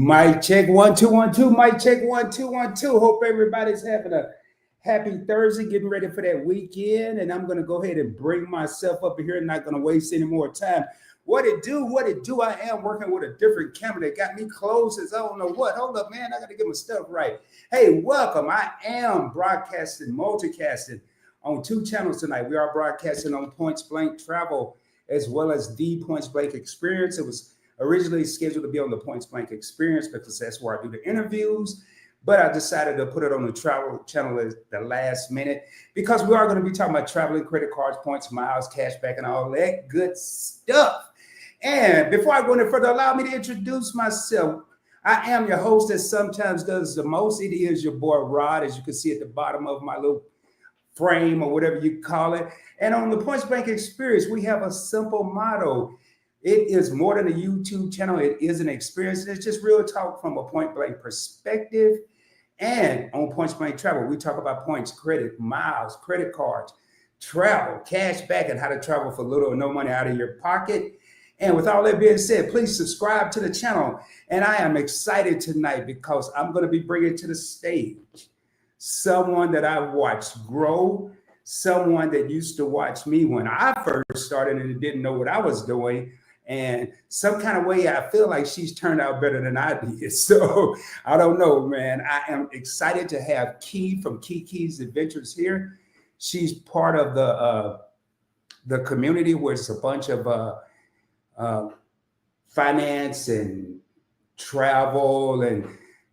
Mic check 1 2 1 2. Mic check 1 2 1 2. Hope everybody's having a happy Thursday, getting ready for that weekend. And I'm gonna go ahead and bring myself up here. Not gonna waste any more time. What it do? What it do? I am working with a different camera that got me closed as I don't know what. Hold up, man. I gotta get my stuff right. Hey, welcome. I am broadcasting, multicasting on 2 channels tonight. We are broadcasting on Points Blank Travel as well as the Points Blank Experience. It was originally scheduled to be on the Points Blank Experience because that's where I do the interviews, but I decided to put it on the travel channel at the last minute because we are going to be talking about traveling, credit cards, points, miles, cash back, and all that good stuff. And before I go any further, allow me to introduce myself. I am your host that sometimes does the most. It is your boy Rod, as you can see at the bottom of my little frame or whatever you call it. And on the Points Blank Experience, we have a simple motto. It is more than a YouTube channel. It is an experience. It's just real talk from a point blank perspective. And on Points Blank Travel, we talk about points, credit, miles, credit cards, travel, cash back, and how to travel for little or no money out of your pocket. And with all that being said, please subscribe to the channel. And I am excited tonight because I'm going to be bringing to the stage someone that I watched grow, someone that used to watch me when I first started and didn't know what I was doing. And some kind of way, I feel like she's turned out better than I did. So I don't know, man. I am excited to have Key from KeyKeyAdventures here. She's part of the community where it's a bunch of finance and travel and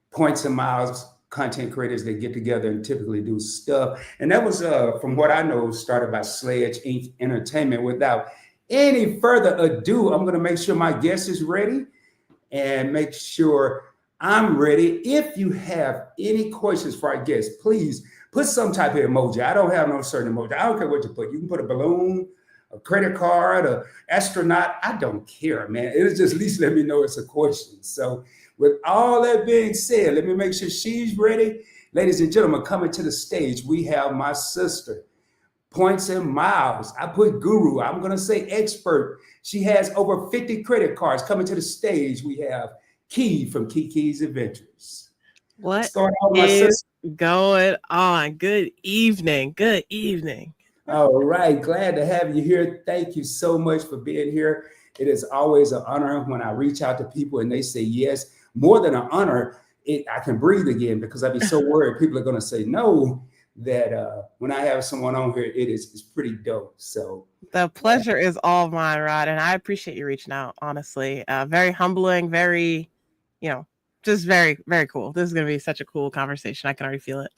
points and miles content creators that get together and typically do stuff. And that was, from what I know, started by Sledge Inc. Entertainment. Without any further ado, I'm going to make sure my guest is ready and make sure I'm ready. If you have any questions for our guest, please put some type of emoji. I don't have no certain emoji. I don't care what you put. You can put a balloon, a credit card, an astronaut. I don't care, man. It's just at least let me know it's a question. So with all that being said, let me make sure she's ready. Ladies and gentlemen, coming to the stage, we have my sister, Points and Miles. I put guru. I'm going to say expert. She has over 50 credit cards. Coming to the stage, we have Key from KeyKeyAdventures. What is going on? Good evening. Good evening. All right. Glad to have you here. Thank you so much for being here. It is always an honor when I reach out to people and they say yes. More than an honor, I can breathe again because I'd be so worried people are going to say no. That when I have someone on here, it's pretty dope. So the pleasure is all mine, Rod, and I appreciate you reaching out. Honestly, very humbling, very, just very, very cool. This is gonna be such a cool conversation. I can already feel it.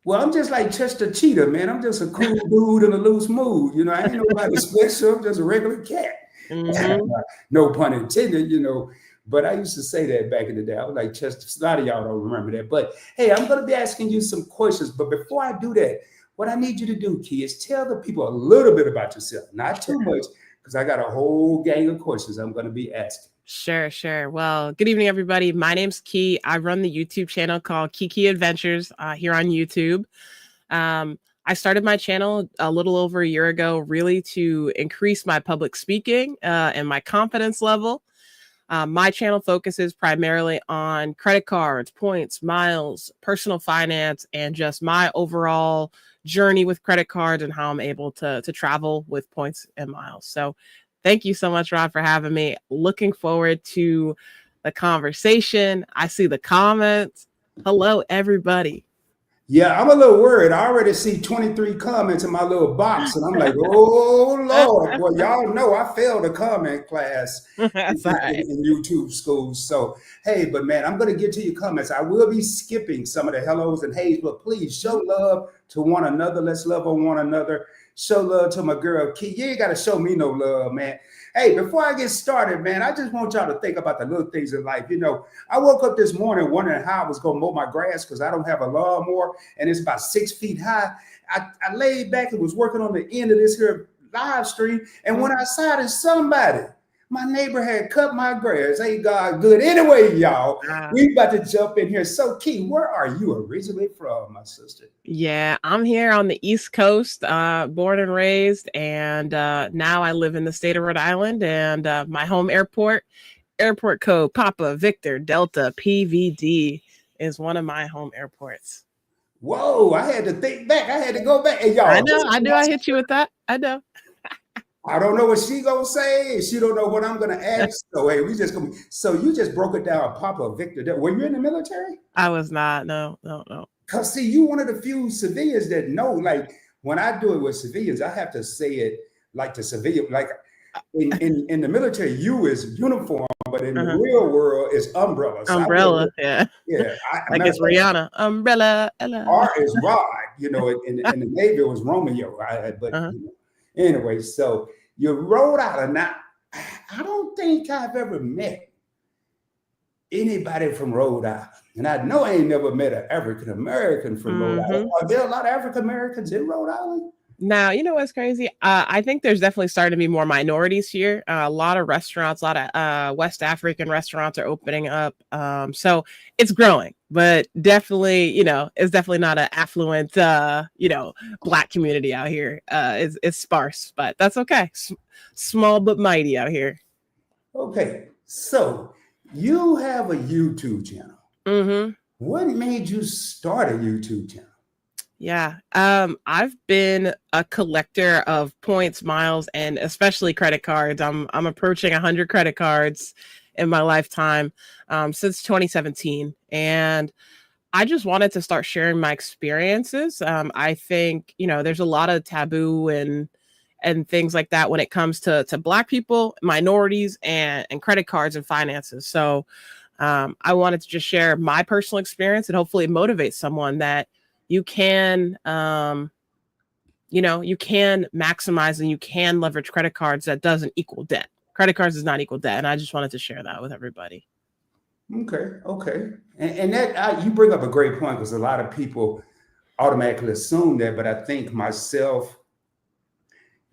Well, I'm just like Chester Cheetah, man. I'm just a cool dude in a loose mood. I ain't nobody special. I'm just a regular cat. Mm-hmm. No pun intended. But I used to say that back in the day. I was like, Chester, a lot of y'all don't remember that. But hey, I'm going to be asking you some questions. But before I do that, what I need you to do, Key, is tell the people a little bit about yourself. Not too much, because I got a whole gang of questions I'm going to be asking. Sure. Well, good evening, everybody. My name's Key. I run the YouTube channel called KeyKeyAdventures here on YouTube. I started my channel a little over a year ago, really to increase my public speaking and my confidence level. My channel focuses primarily on credit cards, points, miles, personal finance, and just my overall journey with credit cards and how I'm able to travel with points and miles. So thank you so much, Rod, for having me. Looking forward to the conversation. I see the comments. Hello, everybody. Yeah, I'm a little worried. I already see 23 comments in my little box, and I'm like, oh, Lord. Well, y'all know I failed a comment class in YouTube schools. So, hey, but man, I'm going to get to your comments. I will be skipping some of the hellos and heys, but please show love to one another. Let's love on one another. Show love to my girl, Key. You ain't got to show me no love, man. Hey, before I get started, man, I just want y'all to think about the little things in life. I woke up this morning wondering how I was going to mow my grass because I don't have a lawnmower and it's about 6 feet high. I laid back and was working on the end of this here live stream. And when I saw that somebody, my neighbor had cut my grass. Ain't God good? Anyway, y'all, we about to jump in here. So, Key, where are you originally from, my sister? Yeah, I'm here on the East Coast, born and raised, and now I live in the state of Rhode Island, and my home airport airport code Papa Victor Delta PVD is one of my home airports. Whoa, I had to think back. I had to go back. And y'all, I know. I knew I hit you with that. I know. I don't know what she gonna say, and she don't know what I'm gonna ask. So hey, we just gonna. So you just broke it down, Papa Victor. Were you in the military? I was not. No. Cause see, you one of the few civilians that know. Like when I do it with civilians, I have to say it like the civilian. Like in the military, U is uniform, but in the real world, it's umbrella. So umbrella, yeah. Like it's Rihanna. Umbrella. R is Rod. You know, in the Navy, it was Romeo. But you know, anyway, so you rode out of now. I don't think I've ever met anybody from Rhode Island. And I know I ain't never met an African American from Rhode Island. Are there a lot of African Americans in Rhode Island? Now, you know what's crazy? I think there's definitely starting to be more minorities here. A lot of restaurants, a lot of West African restaurants are opening up. So it's growing, but definitely, you know, it's definitely not an affluent, you know, Black community out here. It's sparse, but that's okay. Small but mighty out here. Okay, so you have a YouTube channel. What made you start a YouTube channel? Yeah. I've been a collector of points, miles, and especially credit cards. I'm approaching 100 credit cards in my lifetime since 2017. And I just wanted to start sharing my experiences. I think, you know, there's a lot of taboo and things like that when it comes to Black people, minorities, and credit cards and finances. So I wanted to just share my personal experience and hopefully motivate someone that you can, you know, you can maximize and you can leverage credit cards that doesn't equal debt. Credit cards does not equal debt. And I just wanted to share that with everybody. Okay. And that you bring up a great point because a lot of people automatically assume that, but I think myself,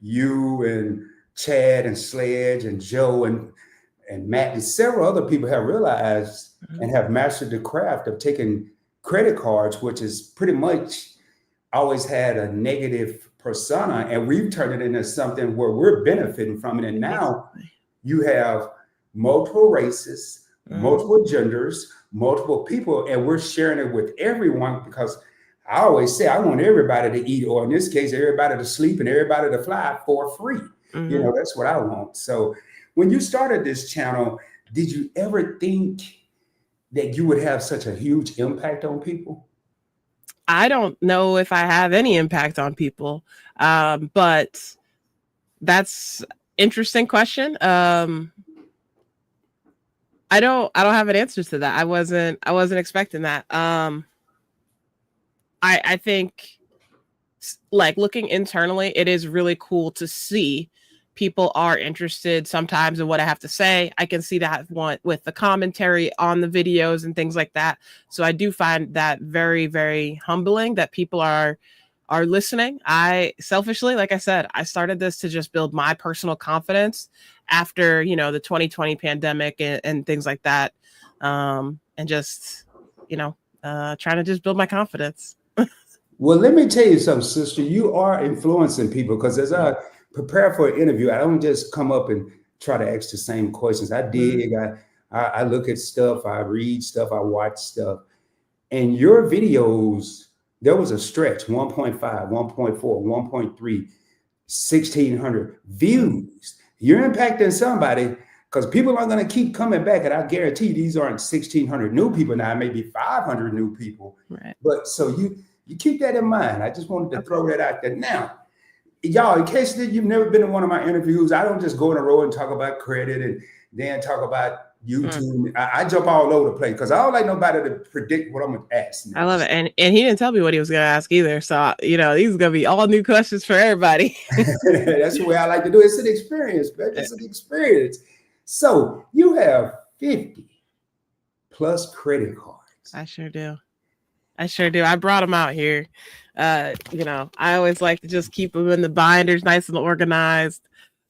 you and Chad and Sledge and Joe and Matt and several other people have realized and have mastered the craft of taking credit cards, which is pretty much always had a negative persona, and we've turned it into something where we're benefiting from it. And now you have multiple races, multiple genders, multiple people, and we're sharing it with everyone because I always say I want everybody to eat, or in this case, everybody to sleep and everybody to fly for free. You know, that's what I want. So when you started this channel, did you ever think that you would have such a huge impact on people? I don't know if I have any impact on people, but that's interesting question. I don't have an answer to that. I wasn't expecting that. I think like looking internally, it is really cool to see people are interested sometimes in what I have to say. I can see that with the commentary on the videos and things like that. So I do find that very, very humbling that people are listening. I selfishly, like I said, I started this to just build my personal confidence after, you know, the 2020 pandemic and things like that. And just, you know, trying to just build my confidence. Well, let me tell you something, sister. You are influencing people because as I prepare for an interview, I don't just come up and try to ask the same questions. I dig, I look at stuff, I read stuff, I watch stuff. And your videos, there was a stretch, 1.5, 1.4, 1.3, 1,600 views. You're impacting somebody because people are going to keep coming back. And I guarantee these aren't 1,600 new people now, maybe 500 new people. Right. But so you keep that in mind. I just wanted to throw that out there. Now, y'all, in case that you've never been in one of my interviews, I don't just go in a row and talk about credit and then talk about YouTube. I jump all over the place because I don't like nobody to predict what I'm going to ask. I love it. And he didn't tell me what he was going to ask either. So, you know, these are going to be all new questions for everybody. That's the way I like to do it. It's an experience, man. It's an experience. So you have 50 plus credit cards. I sure do. I brought them out here. You know, I always like to just keep them in the binders, nice and organized,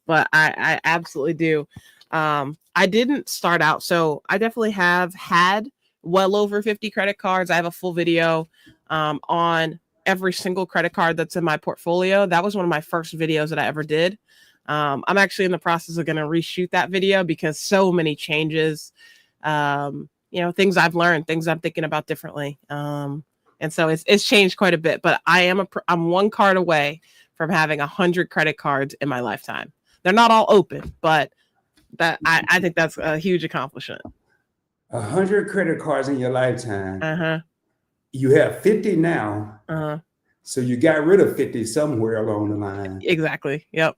but I absolutely do. I didn't start out. So I definitely have had well over 50 credit cards. I have a full video on every single credit card that's in my portfolio. That was one of my first videos that I ever did. I'm actually in the process of going to reshoot that video because so many changes, things I've learned, things I'm thinking about differently. And so it's changed quite a bit, but I'm one card away from having 100 credit cards in my lifetime. They're not all open, but I think that's a huge accomplishment. 100 credit cards in your lifetime. You have 50 now. So you got rid of 50 somewhere along the line. Exactly. Yep.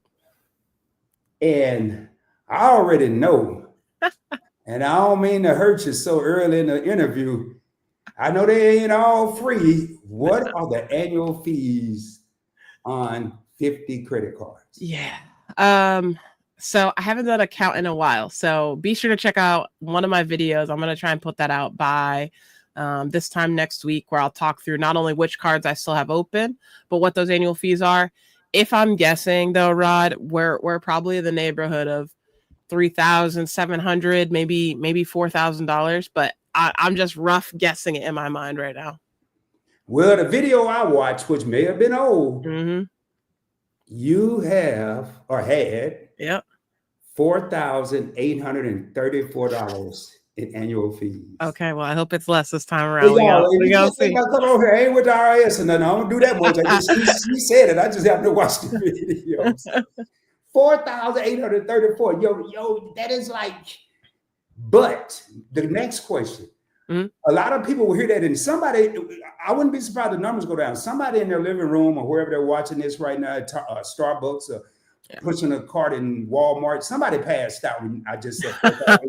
And I already know, and I don't mean to hurt you so early in the interview. I know they ain't all free. What are the annual fees on 50 credit cards? Yeah. So I haven't done a count in a while. So be sure to check out one of my videos. I'm going to try and put that out by this time next week, where I'll talk through not only which cards I still have open, but what those annual fees are. If I'm guessing though, Rod, we're probably in the neighborhood of $3,700, maybe $4,000, but I'm just rough guessing it in my mind right now. Well, the video I watched, which may have been old, you have or had $4,834 in annual fees. Okay, well, I hope it's less this time around. We gonna see. Come over here, ain't with the RIS and nothing. I don't do that much. She said it. I just have to watch the videos. 4,834. Yo, that is like. But the next question. A lot of people will hear that, and I wouldn't be surprised the numbers go down. Somebody in their living room or wherever they're watching this right now, Starbucks or pushing a cart in Walmart, somebody passed out. I just said,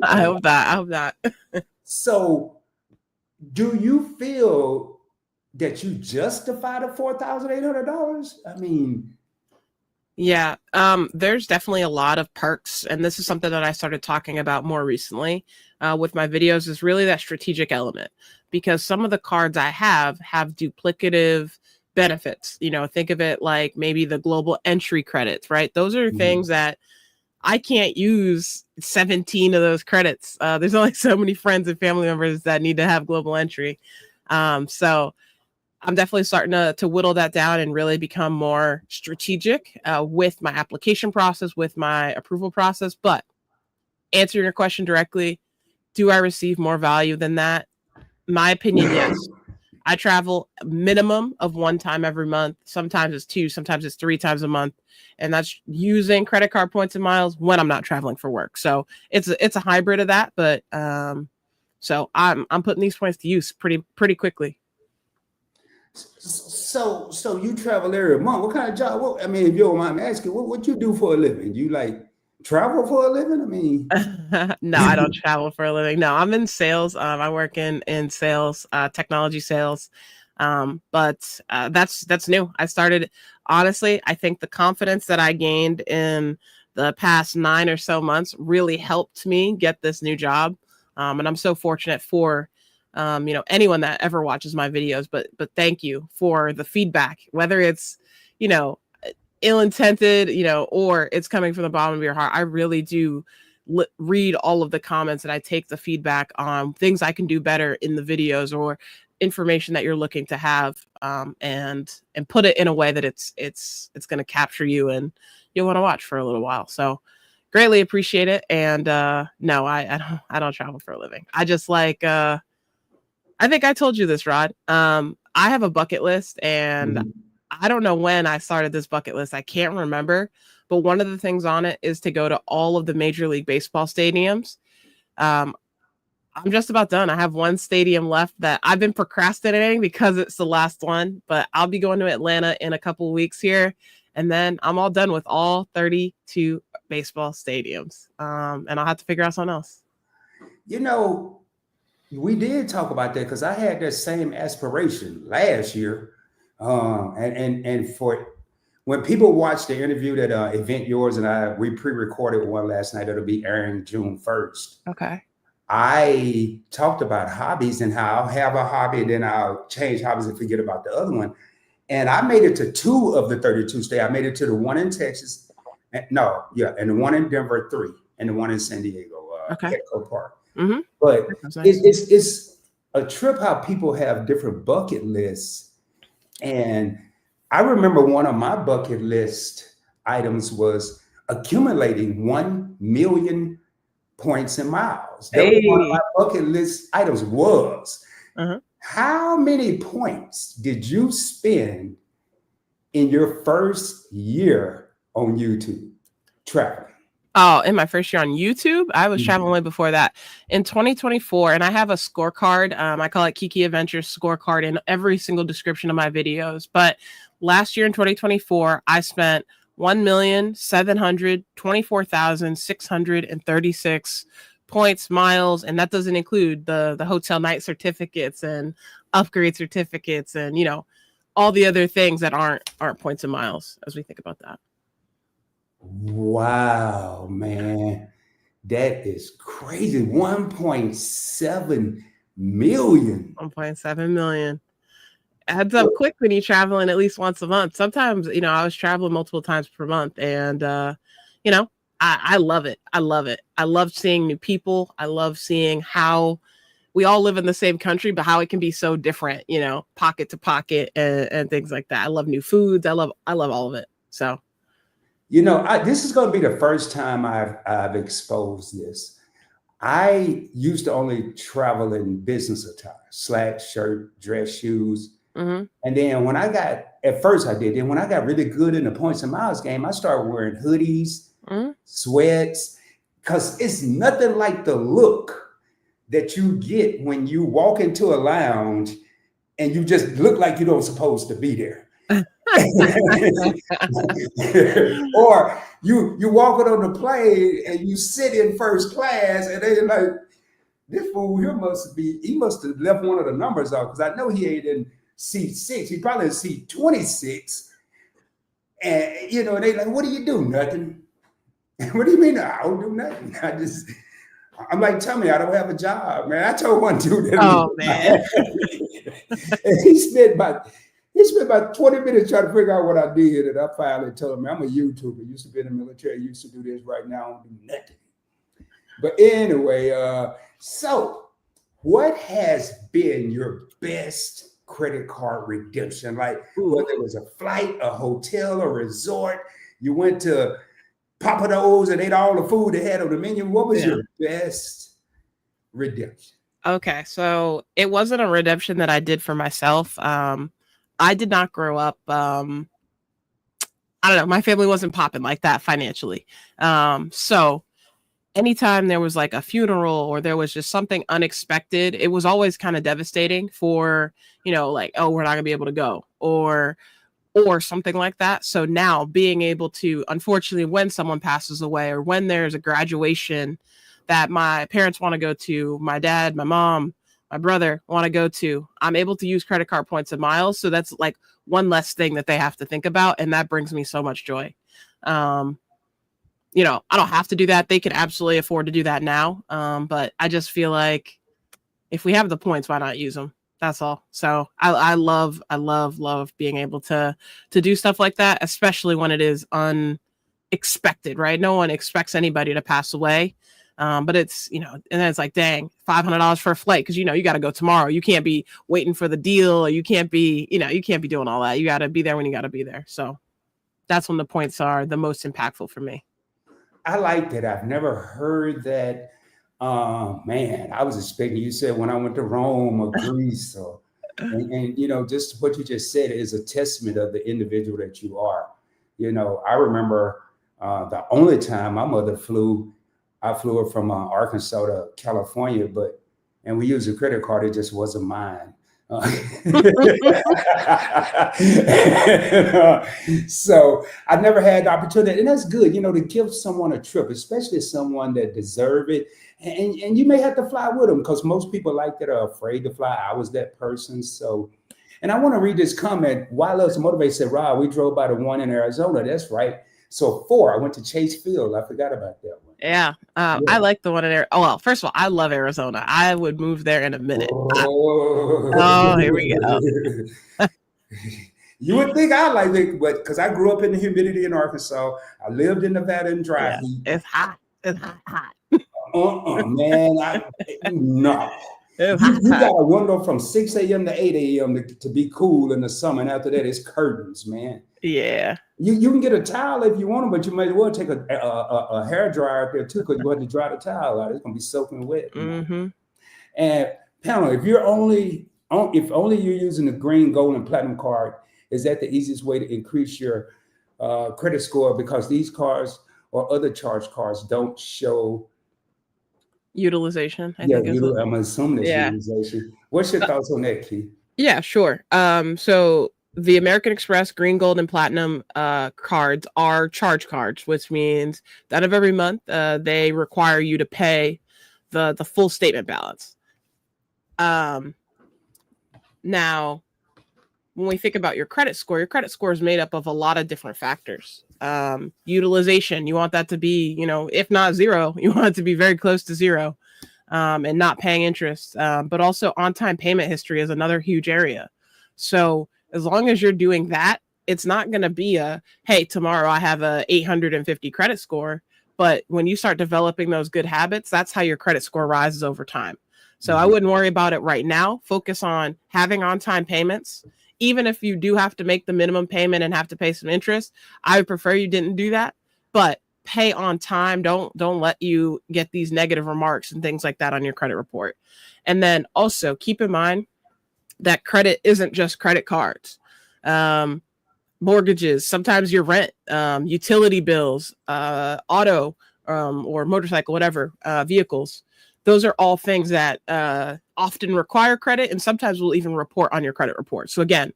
I hope that. So, do you feel that you justify the $4,800? I mean, yeah, there's definitely a lot of perks, and this is something that I started talking about more recently with my videos, is really that strategic element, because some of the cards I have duplicative benefits. Think of it like maybe the global entry credits, right? Those are things that I can't use 17 of those credits. There's only so many friends and family members that need to have global entry. So I'm definitely starting to whittle that down and really become more strategic with my application process, with my approval process. But answering your question directly, do I receive more value than that? My opinion, yes. I travel a minimum of one time every month. Sometimes it's 2, sometimes it's 3 times a month. And that's using credit card points and miles when I'm not traveling for work. So it's a hybrid of that. But so I'm putting these points to use pretty quickly. So you travel every month. What kind of job? If you don't mind me asking, what you do for a living? You like travel for a living? I mean, no, I don't travel for a living. No, I'm in sales. I work in sales, technology sales. But that's new. I started, honestly, I think the confidence that I gained in the past 9 or so months really helped me get this new job. And I'm so fortunate for anyone that ever watches my videos, but thank you for the feedback, whether it's, ill-intended, or it's coming from the bottom of your heart. I really do read all of the comments, and I take the feedback on things I can do better in the videos or information that you're looking to have, and put it in a way that it's going to capture you and you'll want to watch for a little while. So greatly appreciate it. And no, I don't travel for a living. I just like I think I told you this, Rod. I have a bucket list, and I don't know when I started this bucket list. I can't remember, but one of the things on it is to go to all of the Major League Baseball stadiums. I'm just about done. I have one stadium left that I've been procrastinating because it's the last one, but I'll be going to Atlanta in a couple of weeks here, and then I'm all done with all 32 baseball stadiums. And I'll have to figure out something else. We did talk about that because I had that same aspiration last year. And for when people watch the interview that Event Yours and we pre-recorded one last night that'll be airing June 1st. Okay. I talked about hobbies and how I'll have a hobby and then I'll change hobbies and forget about the other one. And I made it to 2 of the 32 states. I made it to the one in Texas. And the one in Denver, 3, and the one in San Diego, Petco Park. But it's a trip how people have different bucket lists. And I remember one of my bucket list items was accumulating 1 million points and miles. That was one of Hey. my bucket list items was, Uh-huh. how many points did you spend in your first year on YouTube traveling? Oh, in my first year on YouTube, I was Mhm. traveling way before that. In 2024, and I have a scorecard. I call it KeyKeyAdventures scorecard in every single description of my videos. But last year in 2024, I spent 1,724,636 points, miles, and that doesn't include the hotel night certificates and upgrade certificates and all the other things that aren't points and miles as we think about that. Wow, man. That is crazy. 1.7 million. 1.7 million. Adds up quick when you're traveling at least once a month. Sometimes, I was traveling multiple times per month, and you know, I love it. I love it. I love seeing new people. I love seeing how we all live in the same country, but how it can be so different, pocket to pocket and things like that. I love new foods. I love all of it. So This is going to be the first time I've exposed this. I used to only travel in business attire, slacks, shirt, dress shoes. mhm. And then at first I did. Then when I got really good in the points and miles game, I started wearing hoodies, Mhm. sweats, because it's nothing like the look that you get when you walk into a lounge and you just look like you don't supposed to be there. Or you walking on the plane and you sit in first class and they're like, this fool here he must have left one of the numbers off because I know he ain't in seat 6. He probably in seat 26. And they like, what do you do? Nothing. What do you mean? I don't do nothing. I'm like, tell me, I don't have a job, man. I told one dude Oh man. and he spent about 20 minutes trying to figure out what I did. And I finally told him, I'm a YouTuber. Used to be in the military, used to do this. Right now, I don't do nothing. But anyway, so what has been your best credit card redemption? Like whether it was a flight, a hotel, a resort, you went to Papa Do's and ate all the food they had on the menu. What was your best redemption? Okay, so it wasn't a redemption that I did for myself. I did not grow up. I don't know. My family wasn't popping like that financially. So anytime there was like a funeral or there was just something unexpected, it was always kind of devastating for, like, oh, we're not gonna be able to go or something like that. So now being able to, unfortunately, when someone passes away or when there's a graduation that my parents want to go to, my dad, my mom, my brother want to go to, I'm able to use credit card points and miles. So that's like one less thing that they have to think about. And that brings me so much joy. I don't have to do that. They can absolutely afford to do that now. But I just feel like if we have the points, why not use them? That's all. So I love being able to do stuff like that, especially when it is unexpected, right? No one expects anybody to pass away. But it's, and then it's like, dang, $500 for a flight. Cause you got to go tomorrow. You can't be waiting for the deal or you can't be doing all that. You got to be there when you got to be there. So that's when the points are the most impactful for me. I like that. I've never heard that. Man, I was expecting you said when I went to Rome or Greece and just what you just said is a testament of the individual that you are. I remember the only time my mother I flew her from Arkansas to California, and we used a credit card. It just wasn't mine. So I never had the opportunity, and that's good, to give someone a trip, especially someone that deserve it. And you may have to fly with them because most people like that are afraid to fly. I was that person. So, and I want to read this comment. Why Loves Motivate said, Rob, we drove by the one in Arizona. That's right. So 4, I went to Chase Field. I forgot about that one. Yeah. I like the one in there. Oh, well, first of all, I love Arizona. I would move there in a minute. Oh, here we go. You would think I like it, but because I grew up in the humidity in Arkansas, I lived in Nevada in dry heat. It's hot. It's hot. Man, no. You got a window from 6 a.m. to 8 a.m. to be cool in the summer, and after that, it's curtains, man. Yeah. You can get a towel if you want to, but you might as well take a hair dryer up there too, because you have to dry the towel out. It's gonna be soaking wet. Mm-hmm. And Pamela, if only you're using the green, gold, and platinum card, is that the easiest way to increase your credit score? Because these cards or other charge cards don't show Utilization, I yeah, think is what. I'm assuming it's Yeah. utilization. What's your thoughts on that, Key? Yeah, sure. So the American Express Green, Gold, and Platinum cards are charge cards, which means that of every month they require you to pay the full statement balance. Now, when we think about your credit score is made up of a lot of different factors. Utilization, you want that to be, if not zero, you want it to be very close to zero, and not paying interest. But also on-time payment history is another huge area. So as long as you're doing that, it's not going to be hey, tomorrow I have a 850 credit score. But when you start developing those good habits, that's how your credit score rises over time. So I wouldn't worry about it right now. Focus on having on-time payments. Even if you do have to make the minimum payment and have to pay some interest, I would prefer you didn't do that, but pay on time. Don't let you get these negative remarks and things like that on your credit report. And then also keep in mind that credit isn't just credit cards. Mortgages, sometimes your rent, utility bills, auto or motorcycle, whatever, vehicles. Those are all things that often require credit and sometimes will even report on your credit report. So again,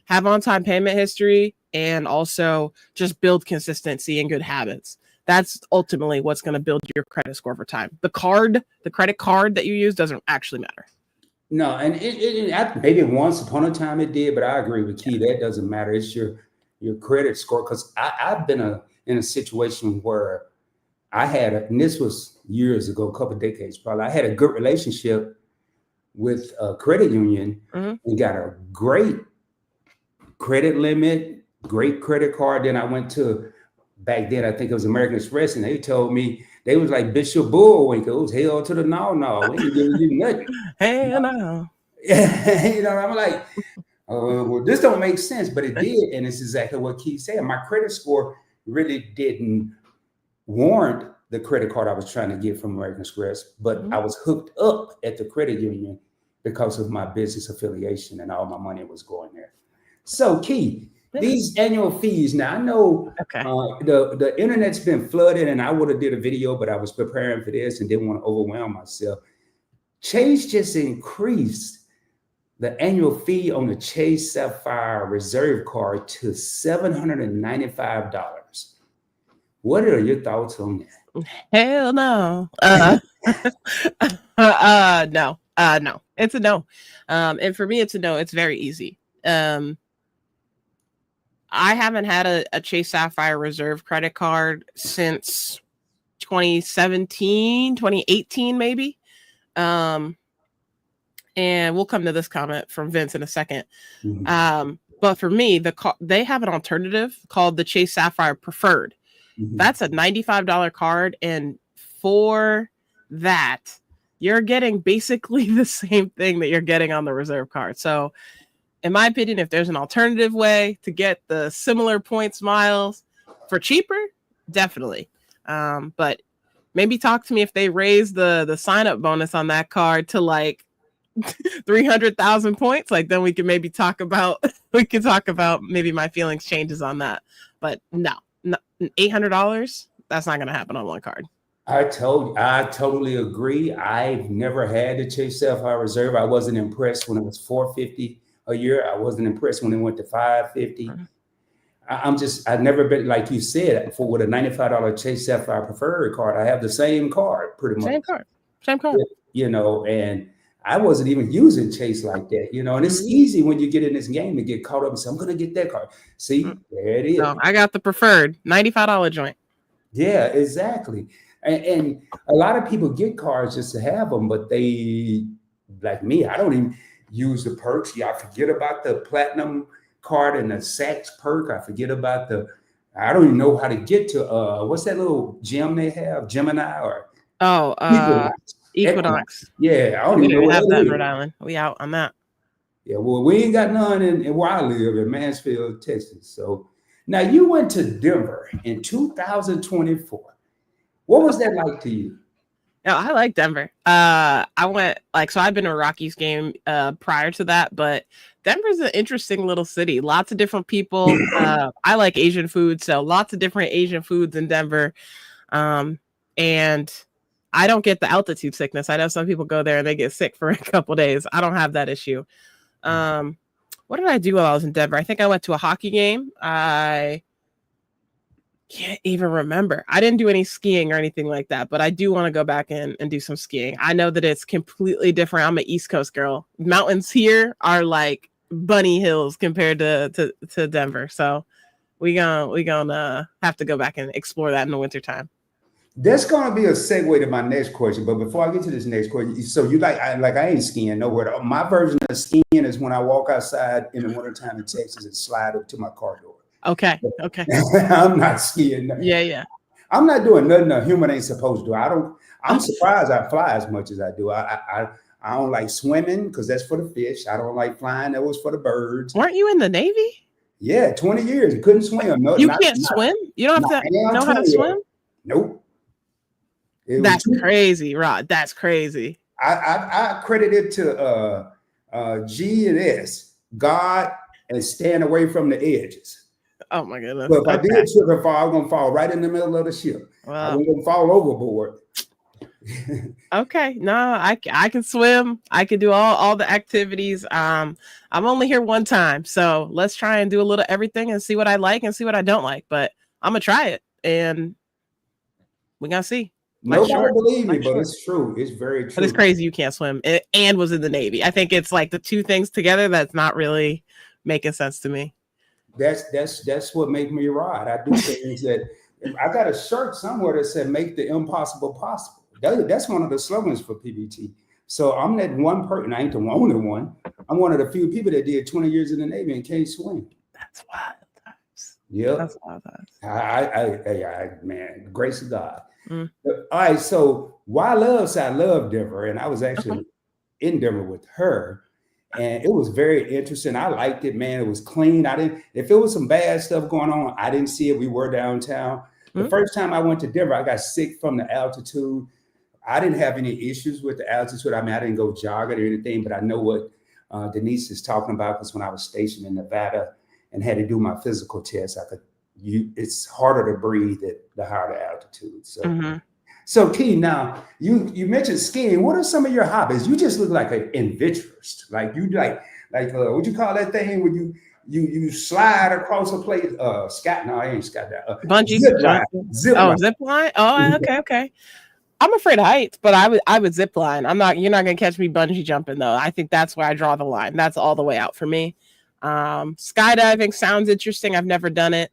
have on-time payment history and also just build consistency and good habits. That's ultimately what's going to build your credit score over time. The credit card that you use doesn't actually matter. No, and it maybe once upon a time it did, but I agree with Key. That doesn't matter. It's your credit score. Because I've been in a situation where I had, and this was years ago, a couple of decades probably, I had a good relationship with a credit union and got a great credit limit, great credit card. Then I went to, back then, I think it was American Express, and they told me, they was like Bishop Bullwinkle. It was hell to the no. We ain't giving you nothing. Hell no. I'm like, well, this don't make sense, but it did. And it's exactly what Keith said. My credit score really didn't warrant the credit card I was trying to get from American Express, but I was hooked up at the credit union because of my business affiliation and all my money was going there. So Key, these annual fees. Now I know the internet's been flooded, and I would have did a video, but I was preparing for this and didn't want to overwhelm myself. Chase just increased the annual fee on the Chase Sapphire Reserve card to $795. What are your thoughts on that? Hell no. No. It's a no. And for me, it's a no. It's very easy. I haven't had a Chase Sapphire Reserve credit card since 2017, 2018, maybe. And we'll come to this comment from Vince in a second. But for me, they have an alternative called the Chase Sapphire Preferred. That's a $95 card. And for that, you're getting basically the same thing that you're getting on the Reserve card. So in my opinion, if there's an alternative way to get the similar points miles for cheaper, definitely. But maybe talk to me if they raise the sign-up bonus on that card to like 300,000 points. Like then we can maybe talk about maybe my feelings changes on that. But no, $800, that's not going to happen on one card. I totally agree. I've never had the Chase Sapphire Reserve. I wasn't impressed when it was $450 a year. I wasn't impressed when it went to $550. I've never been, like you said, with a $95 Chase Sapphire Preferred card. I have the same card pretty much. Same card. And I wasn't even using Chase like that, and it's easy when you get in this game to get caught up and say, I'm going to get that card. See, there it is. No, I got the Preferred $95 joint. Yeah, exactly. And a lot of people get cards just to have them, but they, like me, I don't even use the perks. I forget about the platinum card and the Saks perk. I forget about I don't even know how to get to, what's that little gem they have? Gemini or? Equinox. Yeah, I don't even know have that in Rhode Island. We out on that. Yeah, well, we ain't got none in where I live in Mansfield, Texas. So Now you went to Denver in 2024. What was that like to you? No, I like Denver. I went so I've been to a Rockies game prior to that, but Denver's an interesting little city. Lots of different people. I like Asian food, so lots of different Asian foods in Denver. And I don't get the altitude sickness. I know some people go there and they get sick for a couple days. I don't have that issue. What did I do while I was in Denver? I think I went to a hockey game. I can't even remember. I didn't do any skiing or anything like that, but I do want to go back and do some skiing. I know that it's completely different. I'm an East Coast girl. Mountains here are like bunny hills compared to Denver. So we gonna have to go back and explore that in the wintertime. That's gonna be a segue to my next question. But before I get to this next question, so you I ain't skiing nowhere. My version of skiing is when I walk outside in the wintertime in Texas and slide up to my car door. Okay. I'm not skiing. Yeah. I'm not doing nothing a human ain't supposed to do. I'm surprised I fly as much as I do. I don't like swimming because that's for the fish. I don't like flying. That was for the birds. Weren't you in the Navy? Yeah, 20 years. Couldn't swim. No, you can't swim? You don't have to know how to swim? Nope. That's crazy, Rod. That's crazy. I credit it to G and S, God, and staying away from the edges. Oh my goodness. But if I did trip and fall, I'm gonna fall right in the middle of the ship. Wow. I'm gonna fall overboard. Okay. No, I can swim. I can do all the activities. I'm only here one time. So let's try and do a little everything and see what I like and see what I don't like. But I'm gonna try it and we're gonna see. Nobody believe me, but it's true. It's very true. But it's crazy you can't swim and was in the Navy. I think it's like the two things together that's not really making sense to me. That's what makes me ride. I do things that I got a shirt somewhere that said "Make the impossible possible." That's one of the slogans for PBT. So I'm that one person. I ain't the only one. I'm one of the few people that did 20 years in the Navy and can't swim. That's wild times. Yeah, that's wild times. I man, grace of God. All right, so why I love Denver, and I was actually in Denver with her, and it was very interesting. I liked it, man. It was clean. If it was some bad stuff going on, I didn't see it. We were downtown. The first time I went to Denver, I got sick from the altitude. I didn't have any issues with the altitude. I mean, I didn't go jogging or anything, but I know what Denise is talking about because when I was stationed in Nevada and had to do my physical test, it's harder to breathe at the higher the altitude. So, So Key, now you mentioned skiing. What are some of your hobbies? You just look like an adventurist. Like you like what you call that thing when you slide across a place? No, I ain't Scott. Bungee zip line. Zip line. Oh, okay. I'm afraid of heights, but I would zip line. You're not gonna catch me bungee jumping though. I think that's where I draw the line. That's all the way out for me. Skydiving sounds interesting. I've never done it.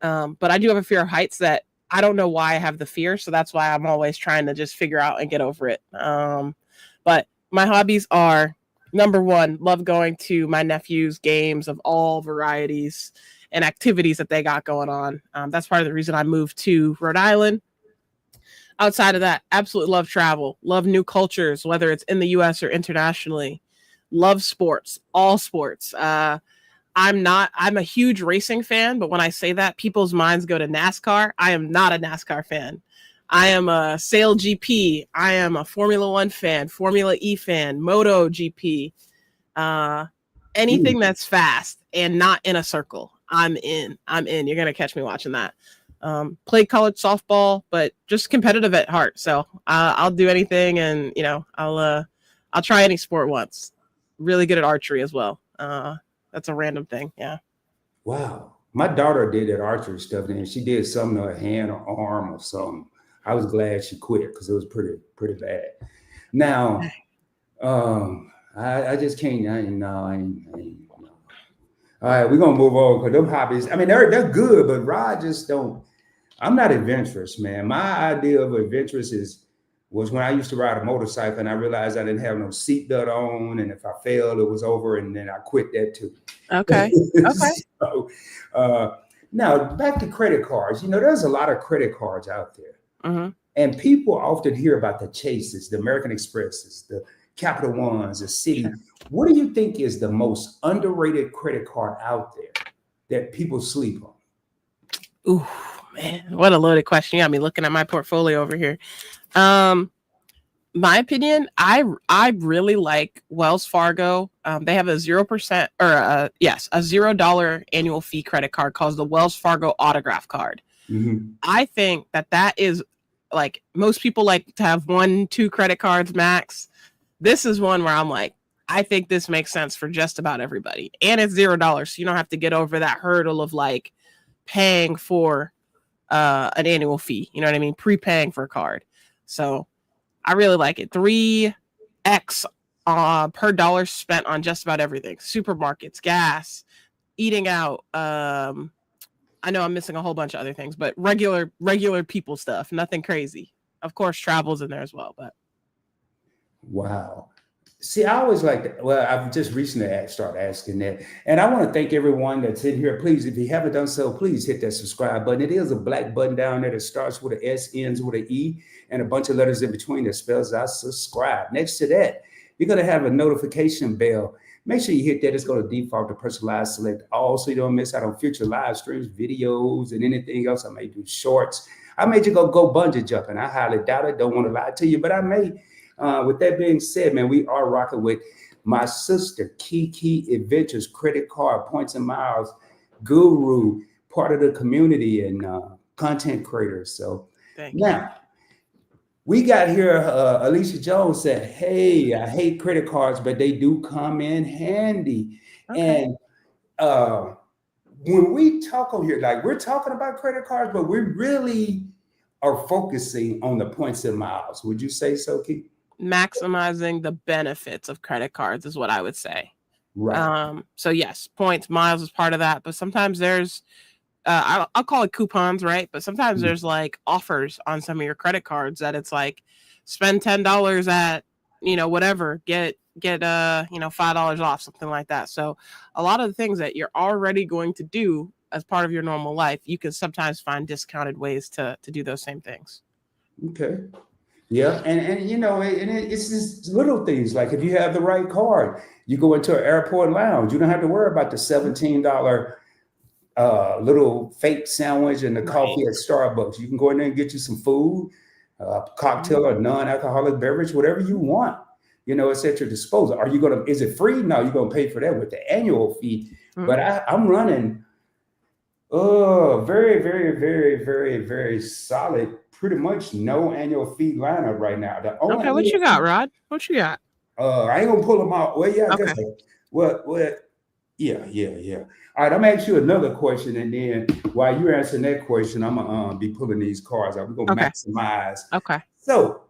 But I do have a fear of heights that I don't know why I have the fear. So that's why I'm always trying to just figure out and get over it. But my hobbies are, number one, love going to my nephew's games of all varieties and activities that they got going on. That's part of the reason I moved to Rhode Island. Outside of that, absolutely love travel, love new cultures, whether it's in the US or internationally. Love sports, all sports. I'm a huge racing fan, but when I say that, people's minds go to NASCAR. I am not a NASCAR fan. I am a Sail GP. I am a Formula One fan, Formula E fan, Moto GP. Anything that's fast and not in a circle, I'm in. You're gonna catch me watching that. Played college softball, but just competitive at heart. So I'll do anything, and I'll try any sport once. Really good at archery as well. That's a random thing. Yeah. Wow. My daughter did that archery stuff, and she did something to her hand or arm or something. I was glad she quit because it was pretty bad. Now, I just can't. I ain't. All right, we're gonna move on because them hobbies. I mean, they're good, but Rod just don't. I'm not adventurous, man. My idea of adventurous was when I used to ride a motorcycle and I realized I didn't have no seatbelt on, and if I failed, it was over, and then I quit that too. Okay. So, now back to credit cards. There's a lot of credit cards out there, and people often hear about the Chases, the American Expresses, the Capital Ones, the Citi. Sure. What do you think is the most underrated credit card out there that people sleep on? Ooh, man, what a loaded question. You got me looking at my portfolio over here. My opinion, I really like Wells Fargo. They have a 0% or a $0 annual fee credit card called the Wells Fargo Autograph Card. Mm-hmm. I think that is like most people like to have 1-2 credit cards max. This is one where I'm like, I think this makes sense for just about everybody, and it's $0, so you don't have to get over that hurdle of like paying for an annual fee. You know what I mean? Prepaying for a card. So I really like it. 3x per dollar spent on just about everything. Supermarkets, gas, eating out. I know I'm missing a whole bunch of other things, but regular people stuff. Nothing crazy. Of course, travel's in there as well. But Wow. See, I always like that. Well, I've just recently started asking that. And I want to thank everyone that's in here. Please, if you haven't done so, please hit that subscribe button. It is a black button down there that starts with an S, ends with an E, and a bunch of letters in between that spells out subscribe. Next to that, you're going to have a notification bell. Make sure you hit that. It's going to default to personalized select all so you don't miss out on future live streams, videos, and anything else. I may do shorts. I made you go bungee jumping. I highly doubt it. Don't want to lie to you, but I may. With that being said, man, we are rocking with my sister, KeyKeyAdventures, credit card, points and miles, guru, part of the community and content creators. So now we got here, Alicia Jones said, hey, I hate credit cards, but they do come in handy. Okay. And when we talk on here, like we're talking about credit cards, but we really are focusing on the points and miles. Would you say so, Key? Maximizing the benefits of credit cards is what I would say. Right. So yes, points, miles is part of that, but sometimes there's I'll call it coupons, right? But sometimes there's like offers on some of your credit cards that it's like spend $10 at, whatever, get $5 off, something like that. So a lot of the things that you're already going to do as part of your normal life, you can sometimes find discounted ways to do those same things. Okay. Yeah, and it's just little things like if you have the right card, you go into an airport lounge, you don't have to worry about the $17 little fake sandwich and the coffee at Starbucks. You can go in there and get you some food, cocktail or non-alcoholic beverage, whatever you want. It's at your disposal. Is it free? No, you're gonna pay for that with the annual fee. Mm-hmm. But I'm running very, very, very, very, very solid. Pretty much no annual fee lineup right now. Okay, what you got, Rod? What you got? I ain't gonna pull them out. Well, yeah, I guess. What? Yeah. All right, I'm gonna ask you another question, and then while you're answering that question, I'm gonna be pulling these cards out. We're gonna maximize. Okay. So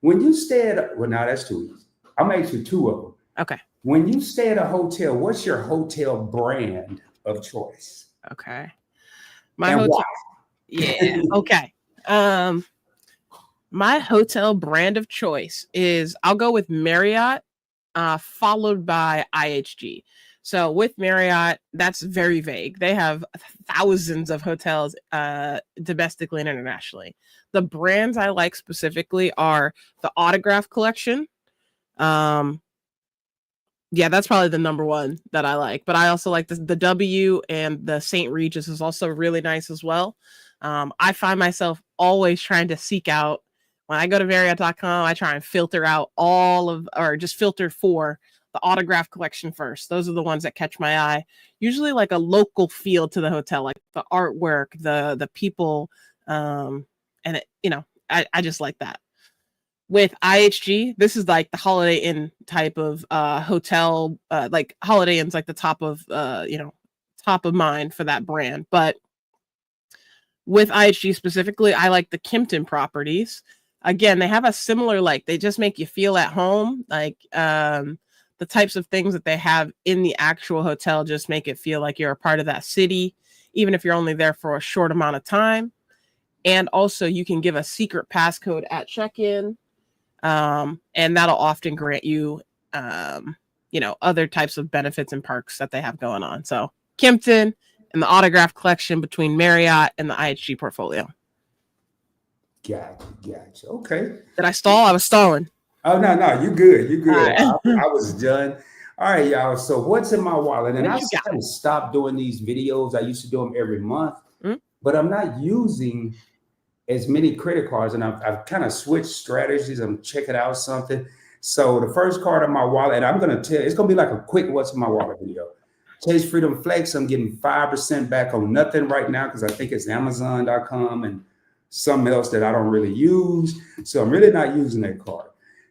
when you stay at now that's too easy. I'm gonna ask you two of them. Okay. When you stay at a hotel, what's your hotel brand of choice? Okay. My hotel. Why? Yeah. Okay. My hotel brand of choice is I'll go with Marriott, followed by IHG. So with Marriott, that's very vague. They have thousands of hotels domestically and internationally. The brands I like specifically are the Autograph Collection. Yeah, that's probably the number one that I like. But I also like the W, and the St. Regis is also really nice as well. I find myself always trying to seek out, when I go to Marriott.com, I try and filter out just filter for the Autograph Collection first. Those are the ones that catch my eye. Usually like a local feel to the hotel, like the artwork, the people, and I just like that. With IHG, this is like the Holiday Inn type of hotel, like Holiday Inn's like the top of mind for that brand. But with IHG specifically, I like the Kimpton properties. Again, they have a similar, they just make you feel at home. Like the types of things that they have in the actual hotel just make it feel like you're a part of that city, even if you're only there for a short amount of time. And also you can give a secret passcode at check-in. And that'll often grant you, other types of benefits and perks that they have going on. So Kimpton and the Autograph Collection between Marriott and the IHG portfolio. Gotcha. Okay. Did I stall? I was stalling. Oh, no, you're good. You're good. Right. I was done. All right, y'all. So what's in my wallet? And I kind of stopped doing these videos. I used to do them every month. Mm-hmm. but I'm not using as many credit cards, and I've kind of switched strategies. I'm checking out something. So the first card in my wallet, and I'm gonna tell, it's gonna be like a quick what's in my wallet video. Chase Freedom Flex, I'm getting 5% back on nothing right now because I think it's Amazon.com and something else that I don't really use. So I'm really not using that card.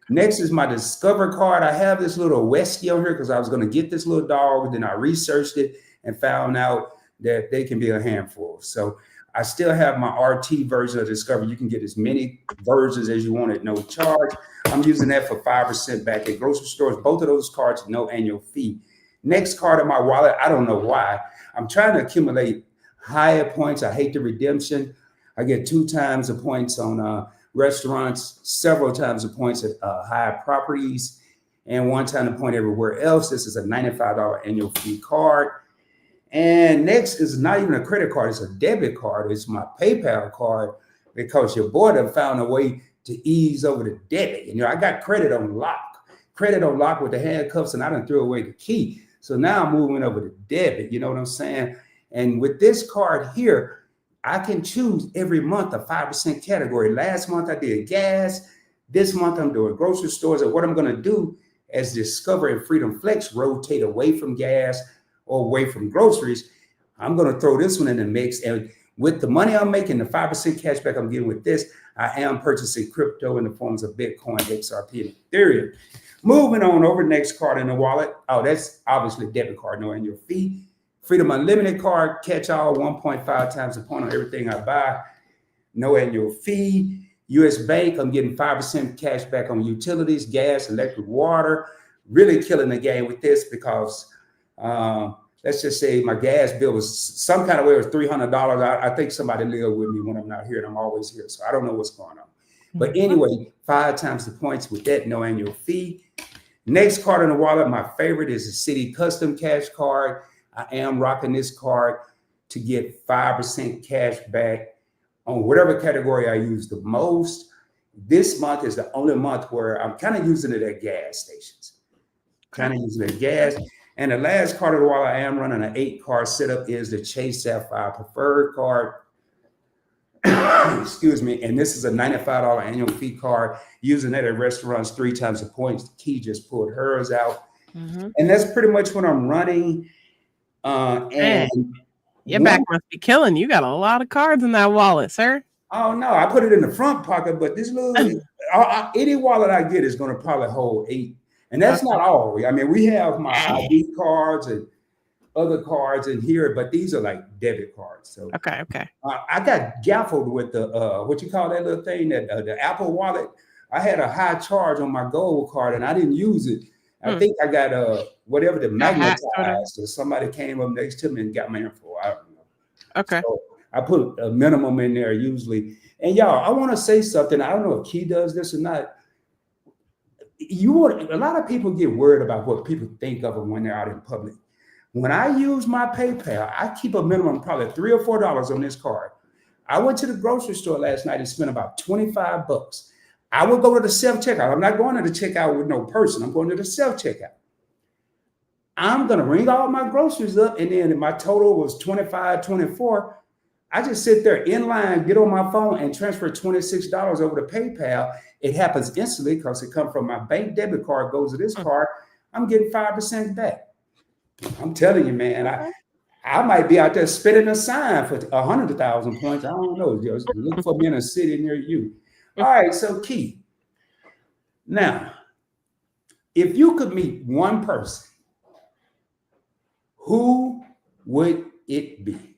Next is my Discover card. I have this little Westie on here because I was going to get this little dog. Then I researched it and found out that they can be a handful. So I still have my RT version of Discover. You can get as many versions as you want at no charge. I'm using that for 5% back at grocery stores. Both of those cards, no annual fee. Next card in my wallet, I don't know why. I'm trying to accumulate higher points. I hate the redemption. I get 2 times the points on restaurants, several times the points at higher properties, and 1 time the point everywhere else. This is a $95 annual fee card. And next is not even a credit card, it's a debit card. It's my PayPal card because your boy done found a way to ease over the debit. You know, I got credit on lock with the handcuffs, and I done threw away the key. So now I'm moving over to debit, you know what I'm saying? And with this card here, I can choose every month a 5% category. Last month I did gas. This month I'm doing grocery stores. And what I'm going to do as Discover and Freedom Flex rotate away from gas or away from groceries, I'm going to throw this one in the mix. And with the money I'm making, the 5% cash back I'm getting with this, I am purchasing crypto in the forms of Bitcoin, XRP, and Ethereum. Moving on over, next card in the wallet. Oh, that's obviously debit card, no annual fee. Freedom Unlimited card, catch all, 1.5 times the point on everything I buy, no annual fee. US Bank, I'm getting 5% cash back on utilities, gas, electric, water. Really killing the game with this because let's just say my gas bill was some kind of way, it was $300. I think somebody lived with me when I'm not here, and I'm always here, so I don't know what's going on. But anyway, 5 times the points with that, no annual fee. Next card in the wallet, my favorite is the City Custom Cash card. I am rocking this card to get 5% cash back on whatever category I use the most. This month is the only month where I'm kind of using it at gas stations. Kind of using it at gas. And the last card of the wallet I am running an 8-card setup is the Chase Sapphire Preferred card. Excuse me. And this is a $95 annual fee card. Using that at restaurants 3 times the points. Key just pulled hers out. And that's pretty much what I'm running. And your back must be killing. You got a lot of cards in that wallet, sir. Oh no, I put it in the front pocket, but this little any wallet I get is going to probably hold 8, and that's not all. I mean, we have my ID cards and other cards in here, but these are like debit cards. So okay. I got gaffled with the what you call that little thing, that the Apple Wallet. I had a high charge on my gold card, and I didn't use it. I think I got whatever the magnetized, or somebody came up next to me and got my info. I don't know. Okay. So I put a minimum in there usually. And y'all, I want to say something. I don't know if Key does this or not. A lot of people get worried about what people think of them when they're out in public. When I use my PayPal, I keep a minimum probably $3 or $4 on this card. I went to the grocery store last night and spent about $25. I would go to the self-checkout. I'm not going to the checkout with no person. I'm going to the self-checkout. I'm going to ring all my groceries up, and then if my total was $25, $24, I just sit there in line, get on my phone, and transfer $26 over to PayPal. It happens instantly because it comes from my bank debit card, goes to this card. I'm getting 5% back. I'm telling you, man, I might be out there spitting a sign for 100,000 points. I don't know. Just look for me in a city near you. All right, so Key. Now, if you could meet one person, who would it be?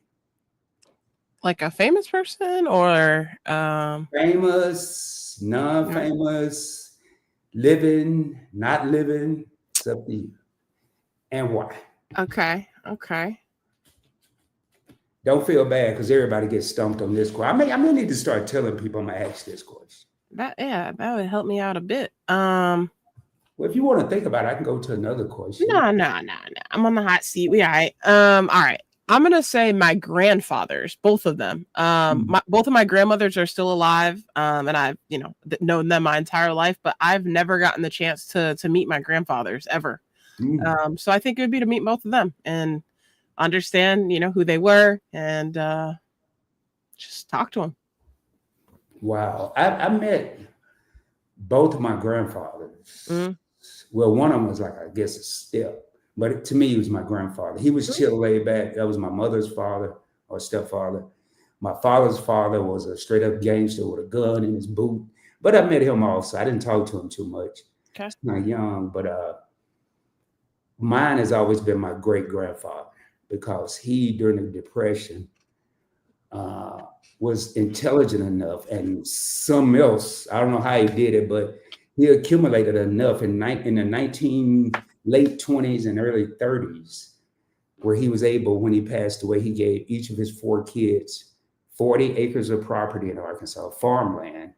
Like a famous person or famous, non-famous, living, not living, it's up to you. And why? Okay. Don't feel bad because everybody gets stumped on this question. I may need to start telling people I'm gonna ask this question. That would help me out a bit. Well, if you want to think about it, I can go to another question. No. I'm on the hot seat. We all right. All right. I'm gonna say my grandfathers, both of them. Both of my grandmothers are still alive, and I've known them my entire life, but I've never gotten the chance to meet my grandfathers ever. So I think it would be to meet both of them and understand, who they were, and just talk to them. Wow. I met both of my grandfathers. Mm-hmm. Well, one of them was like, I guess, a step, but to me, he was my grandfather. He was chill, laid back. That was my mother's father or stepfather. My father's father was a straight up gangster with a gun in his boot. But I met him also. I didn't talk to him too much. Okay. Not young, but mine has always been my great grandfather because he, during the Depression, was intelligent enough and some else. I don't know how he did it, but he accumulated enough in the late 20s and early 30s where he was able, when he passed away, he gave each of his 4 kids 40 acres of property in Arkansas, farmland,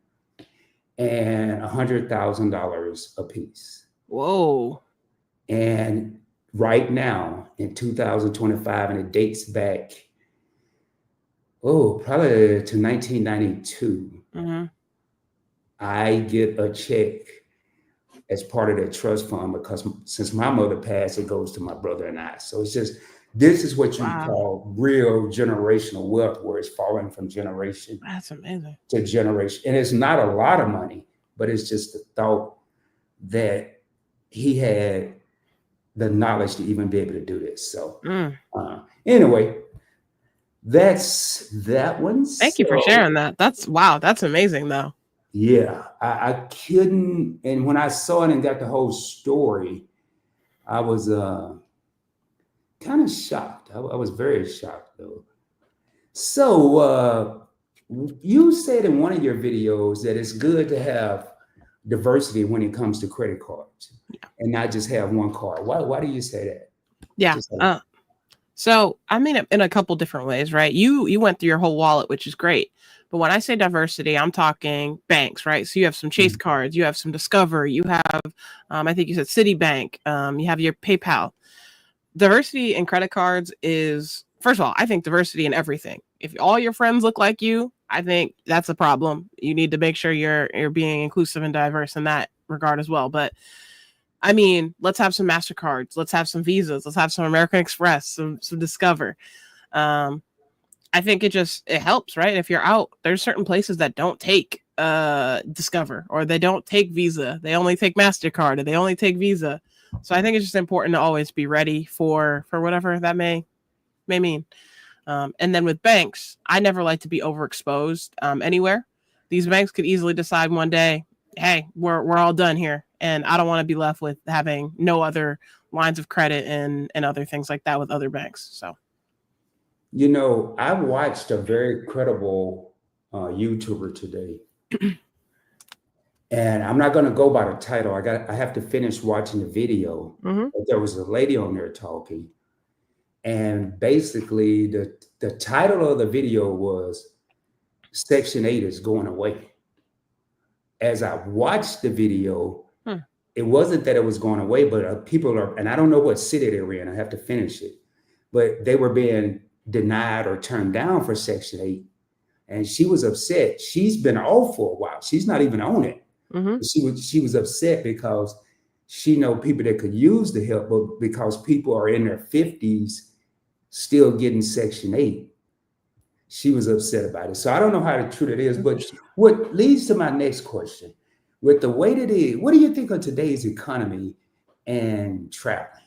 and $100,000 apiece. Whoa. And right now in 2025, and it dates back, probably to 1992, Mm-hmm. I get a check as part of the trust fund because since my mother passed, it goes to my brother and I. So it's just, this is what you call real generational wealth, where it's falling from generation That's amazing. to generation. And it's not a lot of money, but it's just the thought that he had the knowledge to even be able to do this. So anyway, that's that one. Thank you for sharing that. That's amazing though. Yeah, I couldn't. And when I saw it and got the whole story, I was kind of shocked. I was very shocked though. So you said in one of your videos that it's good to have diversity when it comes to credit cards and not just have one card. Why do you say that? Yeah. So I mean it in a couple different ways, right? You went through your whole wallet, which is great. But when I say diversity, I'm talking banks, right? So you have some Chase cards, you have some Discover, you have, I think you said Citibank, you have your PayPal. Diversity in credit cards is, first of all, I think diversity in everything. If all your friends look like you, I think that's a problem. You need to make sure you're being inclusive and diverse in that regard as well. But I mean, let's have some MasterCards, let's have some Visas, let's have some American Express, some Discover. I think it helps, right? If you're out, there's certain places that don't take Discover, or they don't take Visa. They only take MasterCard, or they only take Visa. So I think it's just important to always be ready for whatever that may mean. And then with banks, I never like to be overexposed anywhere. These banks could easily decide one day, hey, we're all done here. And I don't want to be left with having no other lines of credit and other things like that with other banks. So. You know, I watched a very credible YouTuber today, and I'm not going to go by the title. I have to finish watching the video. But there was a lady on there talking, and basically the title of the video was Section 8 is going away. As I watched the video, it wasn't that it was going away, but people are, and I don't know what city they were in. I have to finish it, but they were being denied or turned down for Section 8, and she was upset. She's been off for a while. She's not even on it. She was upset because she know people that could use the help, but because people are in their 50s still getting Section 8, she was upset about it. So I don't know how true it is, but what leads to my next question: with the way that it is, what do you think of today's economy and traveling?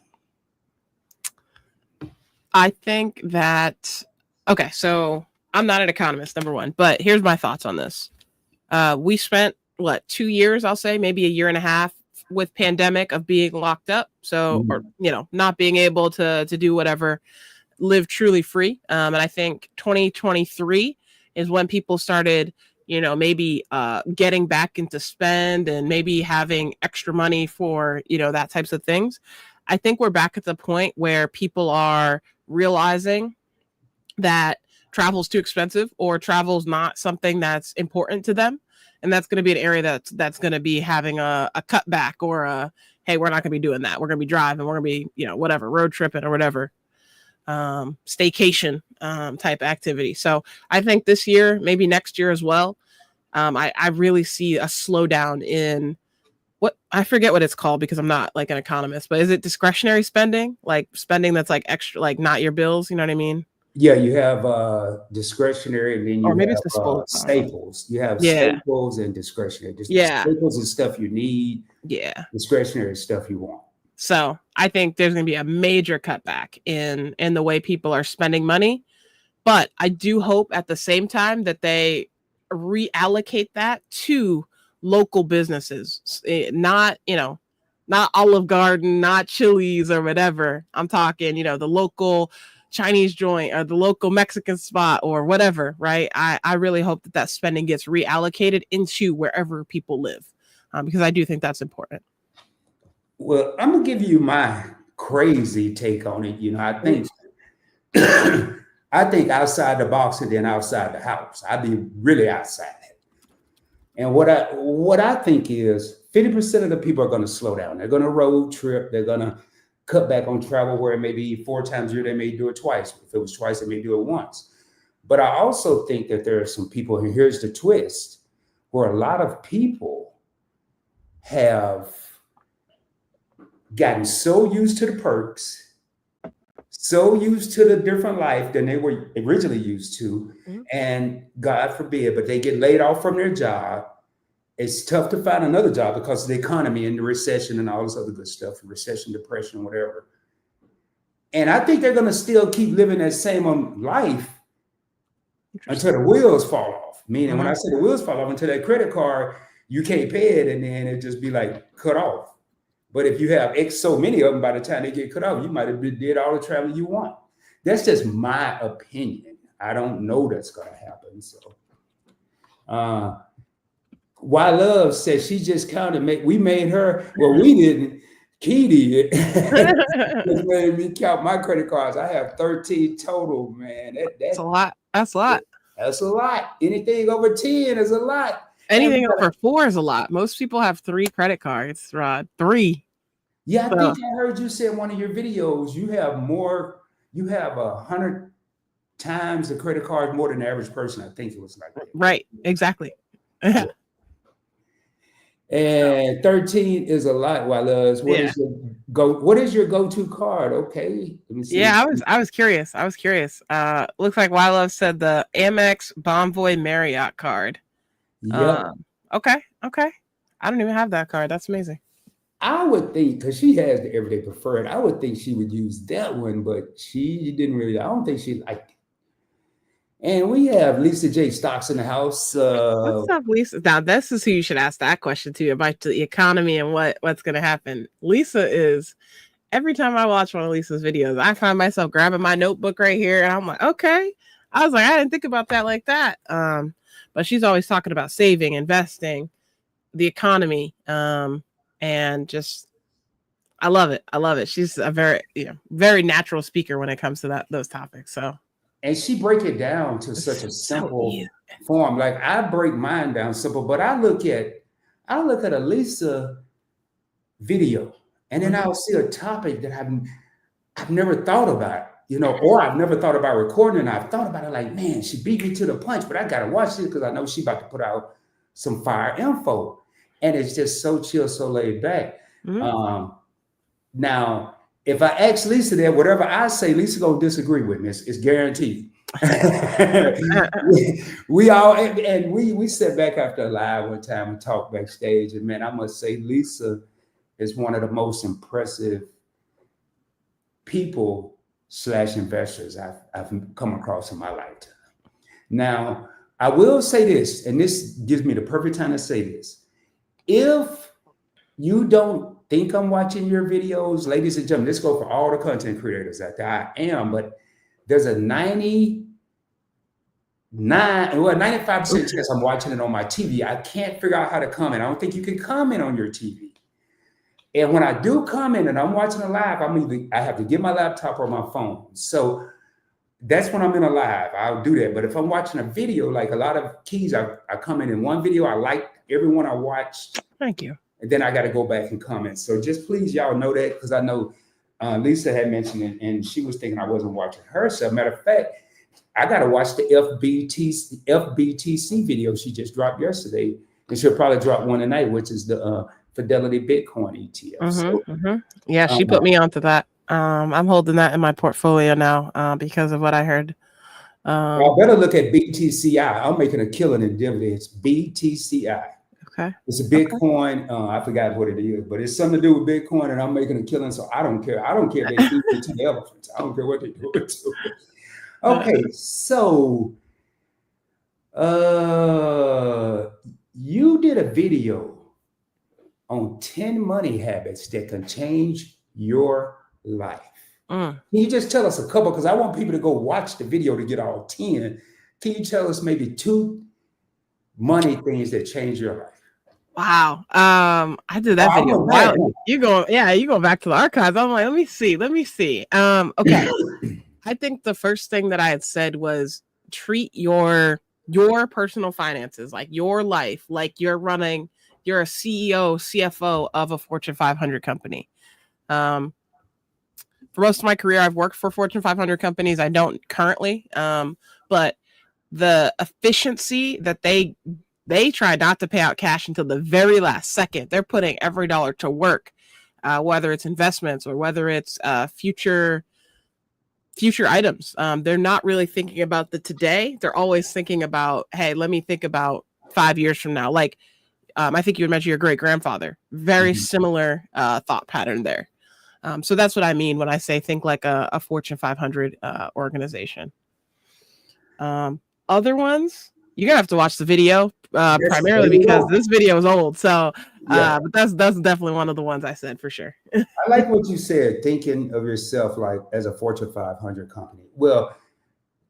I think that, okay, so I'm not an economist, number one, but here's my thoughts on this. We spent, 2 years, I'll say, maybe a year and a half with pandemic of being locked up. So, or, not being able to do whatever, live truly free. And I think 2023 is when people started, maybe getting back into spend and maybe having extra money for, that types of things. I think we're back at the point where people are realizing that travel's too expensive or travel's not something that's important to them. And that's going to be an area that's going to be having a cutback or hey, we're not going to be doing that. We're going to be driving. We're going to be, whatever, road tripping or whatever, staycation type activity. So I think this year, maybe next year as well, I really see a slowdown in what, I forget what it's called because I'm not like an economist, but is it discretionary spending? Like spending that's like extra, like not your bills, you know what I mean? Yeah, you have discretionary, and then or you maybe it's have disposable. I don't know. staples. You have Yeah, staples and discretionary. Just yeah, staples is stuff you need. yeah. Discretionary is stuff you want. So I think there's going to be a major cutback in the way people are spending money. But I do hope at the same time that they reallocate that to local businesses, not, not Olive Garden, not Chili's or whatever. I'm talking, the local Chinese joint or the local Mexican spot or whatever, right? I really hope that that spending gets reallocated into wherever people live, because I do think that's important. Well, I'm gonna give you my crazy take on it. I Ooh. think I think outside the box and then outside the house. I'd be really outside. And what I think is 50% of the people are going to slow down. They're going to road trip. They're going to cut back on travel where it may be 4 times a year. They may do it twice. If it was twice, they may do it once. But I also think that there are some people, and here's the twist, where a lot of people have gotten so used to the perks, so used to the different life than they were originally used to. Mhm. And God forbid, but they get laid off from their job. It's tough to find another job because of the economy and the recession and all this other good stuff, recession, depression, whatever. And I think they're going to still keep living that same life until the wheels fall off. Meaning, when I say the wheels fall off, until that credit card, you can't pay it, and then it just be like cut off. But if you have X so many of them, by the time they get cut off, you might have did all the traveling you want. That's just my opinion. I don't know that's going to happen. So, Why Love says she just counted. We made her. Well, we didn't. Key did. Just made me count my credit cards. I have 13 total, man. That's a lot. That's a lot. That's a lot. Anything over 10 is a lot. Anything over 4 is a lot. Most people have 3 credit cards, Rod. 3. Yeah, I think I heard you say in one of your videos you have 100 times the credit card more than the average person. I think it was like that. Right. Exactly. And 13 is a lot. What is your go-to card? Okay. Let me see. Yeah, I was curious. Looks like Love said the Amex Bonvoy Marriott card. Yep. Okay. I don't even have that card. That's amazing. I would think, because she has the everyday preferred, I would think she would use that one, but she didn't really. I don't think she liked it. And we have Lisa J. Stocks in the house. What's up, Lisa? Now, this is who you should ask that question to about the economy and what's going to happen. Lisa is, every time I watch one of Lisa's videos, I find myself grabbing my notebook right here, and I'm like, okay. I was like, I didn't think about that like that. But she's always talking about saving, investing, the economy, and just, I love it. She's a very natural speaker when it comes to those topics. So. And she break it down to such a simple form. Like I break mine down simple, but I look at a Lisa video, and then I'll see a topic that I've never thought about, or I've never thought about recording, and I've thought about it like, man, she beat me to the punch, but I gotta watch this because I know she about to put out some fire info. And it's just so chill, so laid back. Now, if I ask Lisa that, whatever I say, Lisa gonna disagree with me. It's guaranteed. we sat back after a live one time and talked backstage, and man, I must say Lisa is one of the most impressive people / investors I've come across in my lifetime. Now, I will say this, and this gives me the perfect time to say this. If you don't think I'm watching your videos, ladies and gentlemen, let's go for all the content creators out there. I am, but there's a 95% chance I'm watching it on my TV. I can't figure out how to comment. I don't think you can comment on your TV. And when I do comment and I'm watching a live, I have to get my laptop or my phone. So that's when I'm in a live. I'll do that. But if I'm watching a video, like a lot of keys, I comment in one video. I like everyone I watched. Thank you. And then I got to go back and comment. So just please, y'all know that, because I know Lisa had mentioned it, and she was thinking I wasn't watching her. So matter of fact, I got to watch the FBTC video she just dropped yesterday, and she'll probably drop one tonight, which is the Fidelity Bitcoin ETF. Yeah, she put me onto that. I'm holding that in my portfolio now because of what I heard I better look at BTCI. I'm making a killing in dividends. BTCI. Okay. It's a Bitcoin. I forgot what it is, but it's something to do with Bitcoin, and I'm making a killing. So I don't care. I don't care if they feed it to the elephants. I don't care what they do it to. Okay, so you did a video on 10 money habits that can change your life. Can you just tell us a couple? Because I want people to go watch the video to get all 10. Can you tell us maybe 2 money things that change your life? Wow. I did that video. Wow. You go back to the archives. I'm like, let me see. Okay. I think the first thing that I had said was treat your personal finances, like your life, like you're a CEO, CFO of a Fortune 500 company. For most of my career, I've worked for Fortune 500 companies. I don't currently, but the efficiency that they try not to pay out cash until the very last second. They're putting every dollar to work, whether it's investments or whether it's future items. They're not really thinking about the today. They're always thinking about, hey, let me think about 5 years from now. Like, I think you would mention your great grandfather. Very similar thought pattern there. So that's what I mean when I say think like a Fortune 500 organization. Other ones, you're gonna have to watch the video primarily because this video is old. So, but that's definitely one of the ones I said for sure. I like what you said, thinking of yourself like as a Fortune 500 company. Well,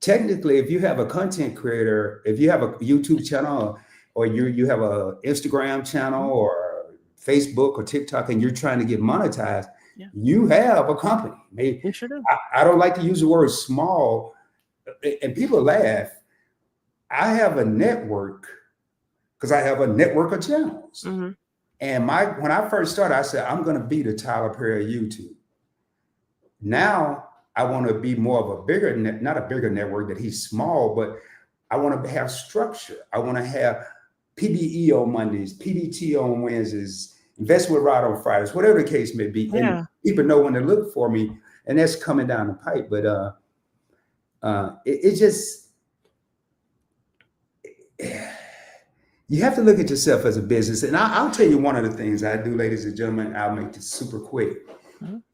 technically, if you have a content creator, if you have a YouTube channel or you have a Instagram channel or Facebook or TikTok and you're trying to get monetized, you have a company. Maybe, you sure do. I don't like to use the word small, and people laugh. I have a network because I have a network of channels. And when I first started, I said, I'm going to be the Tyler Perry of YouTube. Now I want to be more of a bigger, not a bigger network that he's small, but I want to have structure. I want to have PBE on Mondays, PDT on Wednesdays, Invest with Rod on Fridays, whatever the case may be. And people know when to look for me, and that's coming down the pipe. But it just, you have to look at yourself as a business. And I'll tell you one of the things I do, ladies and gentlemen. I'll make this super quick.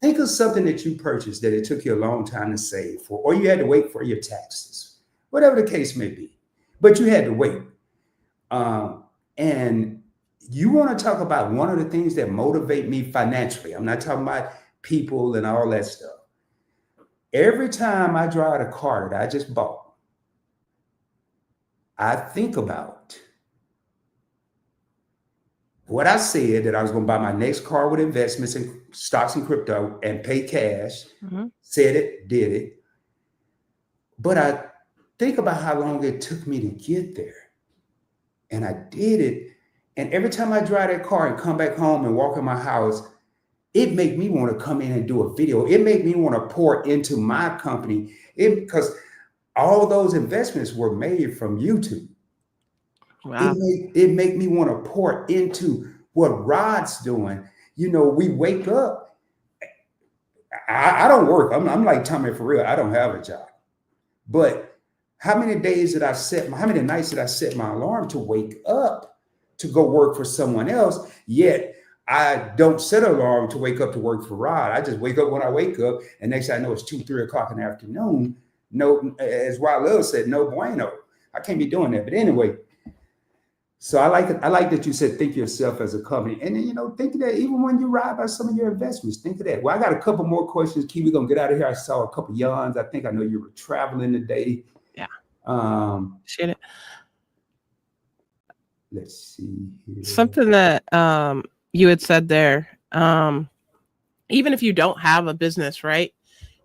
Think of something that you purchased that it took you a long time to save for, or you had to wait for your taxes, whatever the case may be, but you had to wait. And you want to talk about one of the things that motivate me financially. I'm not talking about people and all that stuff. Every time I drive a car that I just bought, I think about what I said that I was going to buy my next car with investments in stocks and crypto and pay cash. Said it, did it. But I think about how long it took me to get there. And I did it. And every time I drive that car and come back home and walk in my house, it made me want to come in and do a video. It made me want to pour into my company because all those investments were made from YouTube. Wow. It made me want to pour into what Rod's doing. You know, we wake up. I don't work. I'm like Tommy for real. I don't have a job. But how many nights did I set my alarm to wake up to go work for someone else? Yet I don't set an alarm to wake up to work for Rod. I just wake up when I wake up, and next thing I know it's 2-3 o'clock in the afternoon. No, as Rod Love said, no bueno. I can't be doing that. But anyway, so I like that you said think of yourself as a company, and then think of that even when you ride by some of your investments. Think of that. Well, I got a couple more questions. Key, we're gonna get out of here. I saw a couple yawns. I think I know you were traveling today. Yeah. Shit it. Let's see here. Something that you had said there. Even if you don't have a business, right?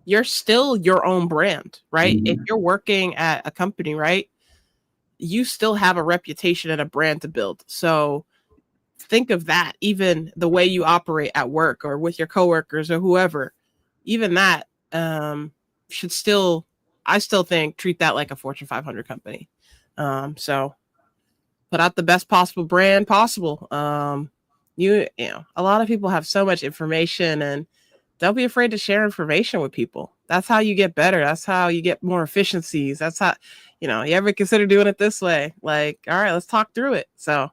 You're still your own brand, right? If you're working at a company, right? You still have a reputation and a brand to build. So think of that, even the way you operate at work or with your coworkers or whoever, even that should still, I still think, treat that like a Fortune 500 company. So put out the best possible brand possible. A lot of people have so much information and don't be afraid to share information with people. That's how you get better. That's how you get more efficiencies. That's how, you ever consider doing it this way? Like, all right, let's talk through it. So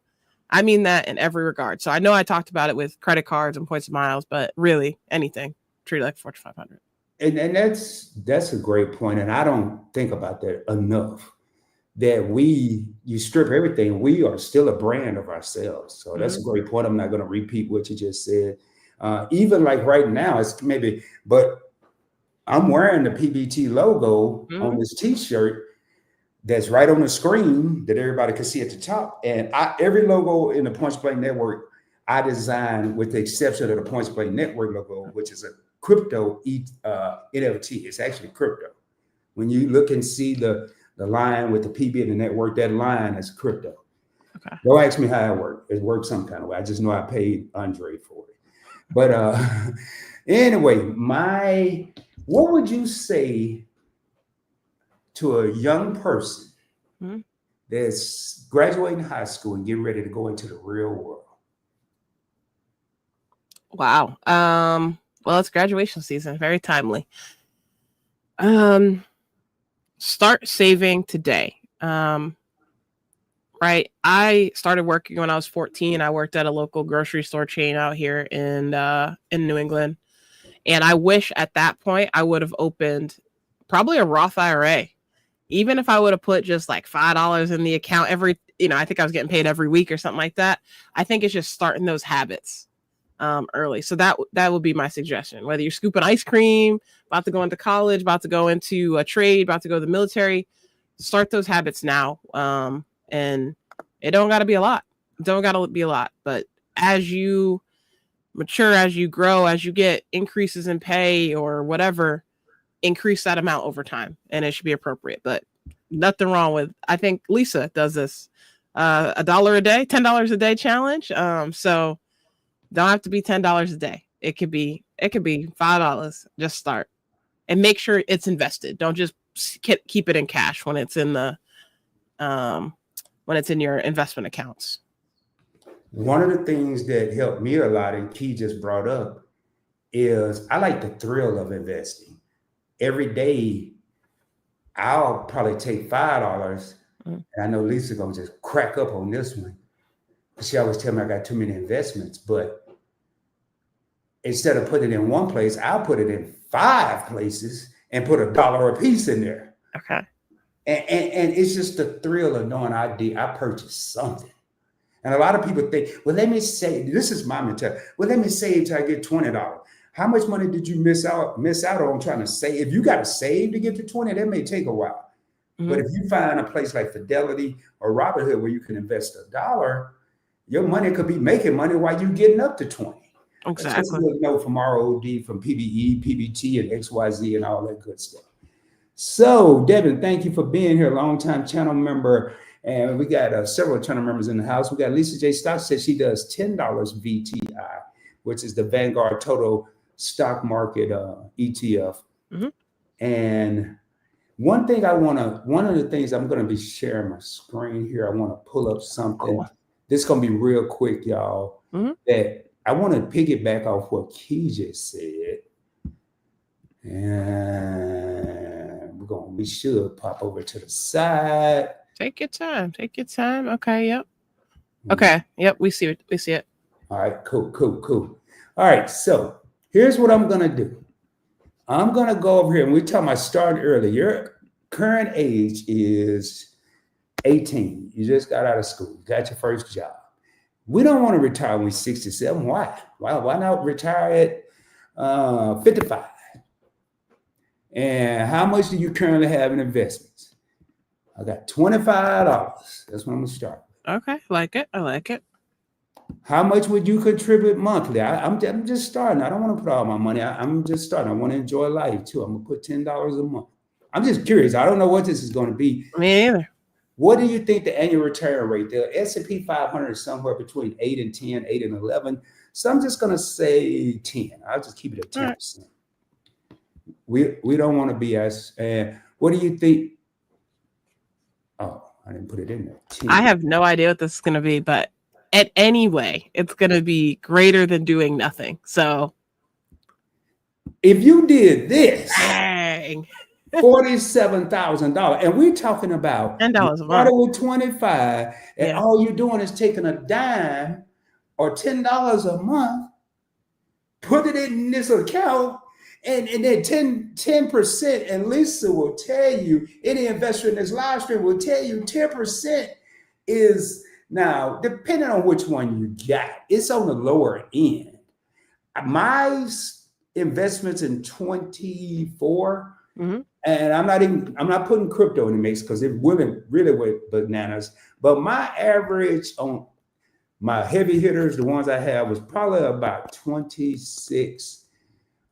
I mean that in every regard. So I know I talked about it with credit cards and points and miles, but really anything, treat it like Fortune 500. And that's a great point. And I don't think about that enough. That you strip everything, we are still a brand of ourselves. So that's a great point. I'm not going to repeat what you just said. Even like right now, it's maybe, but I'm wearing the PBT logo on this T-shirt that's right on the screen that everybody can see at the top. And every logo in the Points Blank Network, I designed with the exception of the Points Blank Network logo, which is a crypto NFT. It's actually crypto. When you look and see the line with the PB and the network, that line is crypto. Okay. Don't ask me how it works. It works some kind of way. I just know I paid Andre for it. But anyway, what would you say to a young person that's graduating high school and getting ready to go into the real world? Wow. Well, it's graduation season. Very timely. Start saving today. Right. I started working when I was 14. I worked at a local grocery store chain out here in New England. And I wish at that point I would have opened probably a Roth IRA. Even if I would have put just like $5 in the account I think I was getting paid every week or something like that. I think it's just starting those habits early. So that would be my suggestion. Whether you're scooping ice cream, about to go into college, about to go into a trade, about to go to the military, start those habits now. And it don't got to be a lot. But as you mature, as you grow, as you get increases in pay or whatever, increase that amount over time, and it should be appropriate. But nothing wrong with, I think Lisa does this $1 a day, $10 a day challenge. So don't have to be $10 a day. It could be $5. Just start and make sure it's invested. Don't just keep it in cash when it's in your investment accounts. One of the things that helped me a lot, and Key just brought up, is I like the thrill of investing. Every day, I'll probably take $5, and I know Lisa's gonna just crack up on this one. She always tell me I got too many investments, but instead of putting it in one place, I'll put it in 5 places and put $1 a piece in there. Okay. And it's just the thrill of knowing I purchased something. And a lot of people think, well, let me save. This is my mentality. Well, let me save till I get $20. How much money did you miss out on trying to save? If you got to save to get to 20, that may take a while. But if you find a place like Fidelity or Robinhood where you can invest $1, your money could be making money while you're getting up to 20. Exactly. That's what we know from ROD, from PBE, PBT, and XYZ, and all that good stuff. So, Devin, thank you for being here, longtime channel member. And we got several channel members in the house. We got Lisa J. Stock says she does $10 VTI, which is the Vanguard Total Stock Market ETF. And one of the things I'm going to be sharing my screen here. I want to pull up something. Cool. This is going to be real quick, y'all. That I want to piggyback off what Key just said. And we should pop over to the side. Take your time. Okay. Yep. Okay. Yep. We see it. All right. Cool. All right. So here's what I'm going to do. I'm going to go over here, and we're talking about starting early. Your current age is 18. You just got out of school, got your first job. We don't want to retire when we're 67. Why? Why not retire at 55? And how much do you currently have in investments? I got $25. That's what I'm going to start with. Okay. I like it. How much would you contribute monthly? I'm just starting. I don't want to put all my money. I'm just starting. I want to enjoy life too. I'm going to put $10 a month. I'm just curious. I don't know what this is going to be. Me either. What do you think the annual return rate? The S&P 500 is somewhere between 8 and 10, 8 and 11. So I'm just going to say 10. I'll just keep it at 10%. Right. We don't want to be as. What do you think? Oh, I didn't put it in there. 10. I have no idea what this is going to be, but anyway, it's going to be greater than doing nothing. So If you did this, Dang. $47,000, and we're talking about $10 a started month. with 25, and Yeah. all you're doing is taking a dime or $10 a month, put it in this account, and then 10%, and Lisa will tell you, any investor in this live stream will tell you 10% is, now, depending on which one you got, it's on the lower end. My investments in 24, and I'm not putting crypto in the mix because it went really went bananas, but my average on my heavy hitters, the ones I have, was probably about 26%.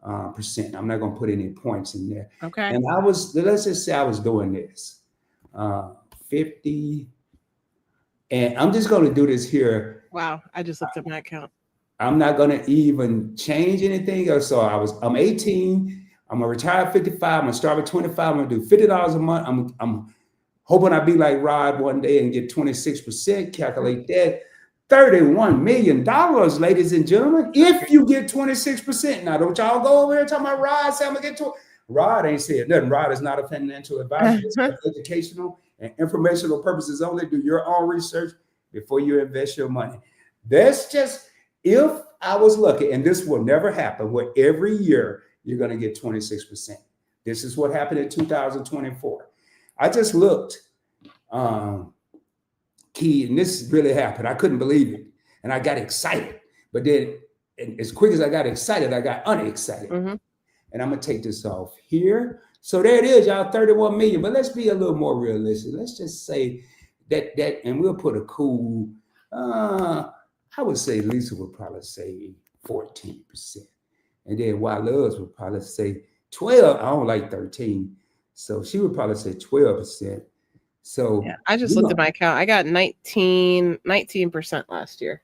I'm not going to put any points in there. Okay. And let's just say I was doing this 50, and I'm just going to do this here. Wow, I just looked at my account. I'm not going to even change anything. So I'm 18. I'm going to retire at 55. I'm going to start at 25. I'm going to do $50 a month. I'm hoping I'll be like Rod one day and get 26%. Calculate that. $31 million, ladies and gentlemen, if you get 26%. Now, don't y'all go over here talking about Rod, say I'm going to get to it. Rod ain't said nothing. Rod is not a financial advisor. It's for educational and informational purposes only. Do your own research before you invest your money. That's just, if I was lucky, and this will never happen, where every year you're going to get 26%. This is what happened in 2024. I just looked, Key, and this really happened. I couldn't believe it, and I got excited. But then, as quick as I got excited, I got unexcited. And I'm gonna take this off here. So there it is, y'all, 31 million. But let's be a little more realistic. Let's just say that, and we'll put a cool. I would say Lisa would probably say 14%, and then Wild Loves would probably say 12. I don't like 13, so she would probably say 12%. So yeah, I just looked at my account. I got 19% last year.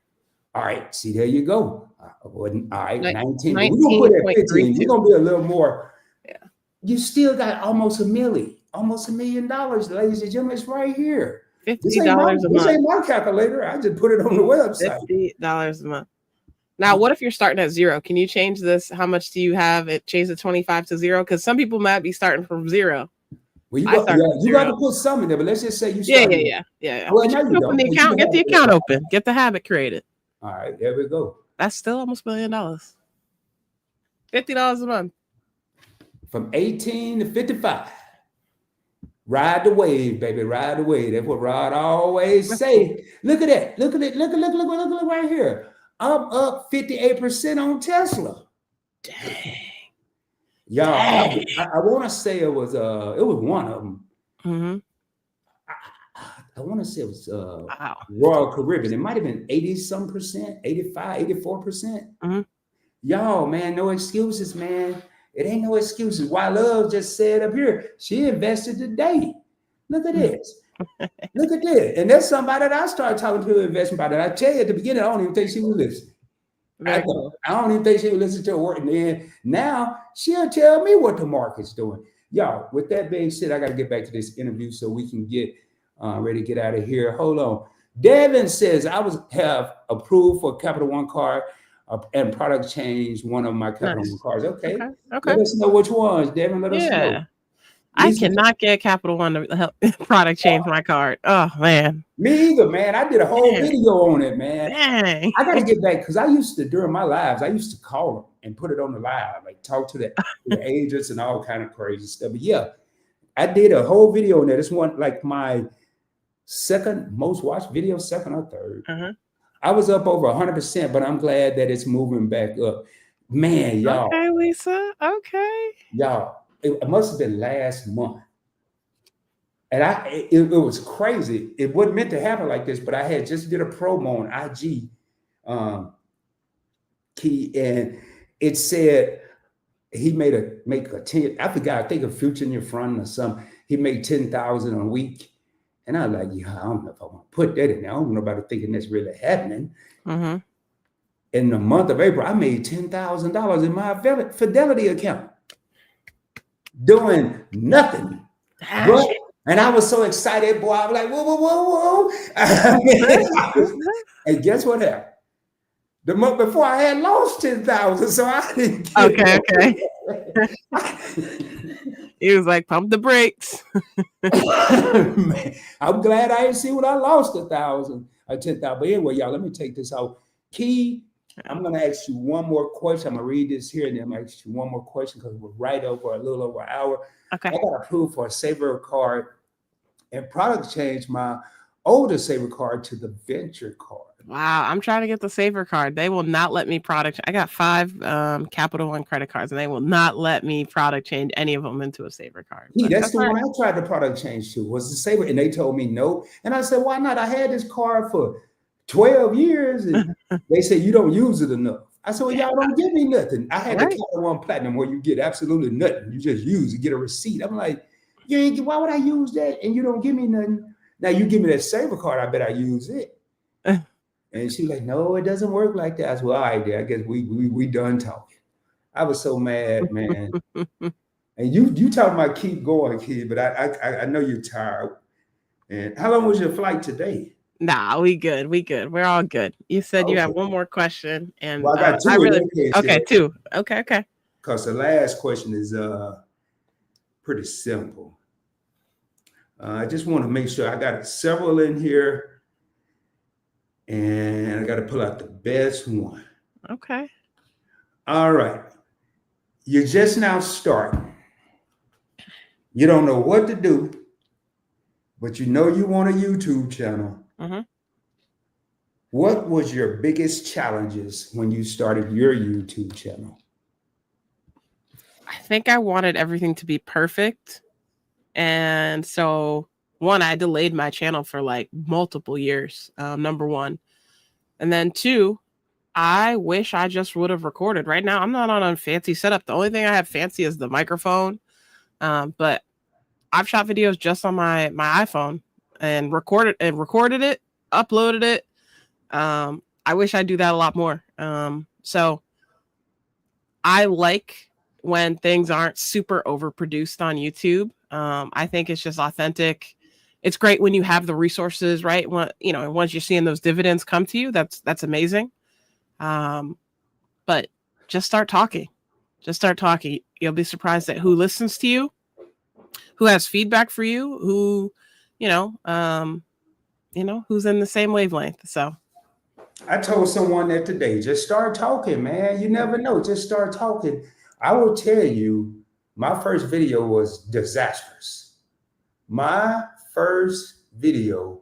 All right, see, there you go. All right, 19. 19. We're gonna put it at 15. We're gonna be a little more. Yeah. You still got almost $1 million, ladies and gentlemen. It's right here. $50 a month. This ain't my calculator. I just put it on the website. $50 a month. Now, what if you're starting at zero? Can you change this? How much do you have? It change the 25 to zero? Because some people might be starting from zero. Well, you got to put some in there, but let's just say you start. Yeah. Well, now you open the account, get the account open, get the habit created. All right, there we go. That's still almost $1 million. $50 a month. From 18 to 55. Ride the wave, baby. Ride the wave. That's what Rod always say. Look at that. Look right here. I'm up 58% on Tesla. Dang. Y'all, I want to say it was one of them. I want to say it was Royal Caribbean. It might have been 80-some%, 85, 84%. Y'all, man, no excuses, man. It ain't no excuses. Why Love just said up here, she invested today. Look at this. Look at this. And there's somebody that I started talking to investment about that. I tell you at the beginning, I don't even think she was listening. I don't even think she would listen to her work. And then now she'll tell me what the market's doing. Y'all, with that being said, I got to get back to this interview so we can get ready to get out of here. Hold on. Devin says, I have approved for Capital One card and product change one of my Capital One cards. Okay. Let us know which ones, Devin. Let us know. I cannot get Capital One to help product change my card. Oh, man. Me either, man. I did a whole video on it, man. Dang. I got to get back because I used to, during my lives, I used to call them and put it on the live, like talk to the agents and all kind of crazy stuff. But yeah, I did a whole video on that. It's one like my second most watched video, second or third. I was up over 100%, but I'm glad that it's moving back up. Man, y'all. Okay, Lisa. Okay. Y'all, it must have been last month. And it was crazy. It wasn't meant to happen like this, but I had just did a promo on IG, Key, and it said he make a 10. I forgot. I think a Future in Your Front or something. He made 10,000 a week, and I was like, yeah, I don't know if I want to put that in there. I don't know about thinking that's really happening. In the month of April, I made $10,000 in my Fidelity account, doing nothing. And I was so excited, boy. I was like, whoa. And guess what happened? The month before I had lost 10,000, so I didn't get Okay, okay. it. He was like, pump the brakes. Man, I'm glad I didn't see when I lost 1,000 or 10,000. But anyway, y'all, let me take this out. Key, I'm gonna ask you one more question. I'm gonna read this here, and then I'm gonna ask you one more question because we're right over a little over an hour. Okay. I got approved for a Saver card and product change my older Saver card to the Venture card. Wow, I'm trying to get the Saver card. They will not let me product. I got 5 Capital One credit cards, and they will not let me product change any of them into a Saver card. Hey, But that's that's the all one right. I tried to product change to was the Saver, and they told me no. And I said, why not? I had this card for 12 years, and they said you don't use it enough. I said, well, Yeah, y'all don't give me nothing. I had the right. Capital One Platinum where you get absolutely nothing. You just use it, get a receipt. I'm like, you ain't, why would I use that? And you don't give me nothing. Now you give me that Saver card, I bet I use it. And she's like, no, it doesn't work like that. I said, well, all right, there. I guess we done talking. I was so mad, man. And you talking about keep going, kid, but I know you're tired. And how long was your flight today? Nah, we good. We good. We're all good. You said you have Okay. one more question, and Well, I got I two in really that case okay, there. 2. Okay, okay. Because the last question is pretty simple. I just want to make sure I got several in here, and I got to pull out the best one. Okay. All right. You're just now starting. You don't know what to do, but you know you want a YouTube channel. Mm-hmm. What was your biggest challenges when you started your YouTube channel? I think I wanted everything to be perfect. And so, one, I delayed my channel for like multiple years, number one. And then 2, I wish I just would have recorded. Right now, I'm not on a fancy setup. The only thing I have fancy is the microphone. But I've shot videos just on my iPhone and recorded it, uploaded it. I wish I'd do that a lot more. So I like when things aren't super overproduced on YouTube. I think it's just authentic. It's great when you have the resources, right? When, and once you're seeing those dividends come to you, that's amazing. But just start talking. Just start talking. You'll be surprised at who listens to you, who has feedback for you, who, who's in the same wavelength. So I told someone that today. Just start talking, man. You never know. Just start talking. I will tell you, my first video was disastrous. My first video,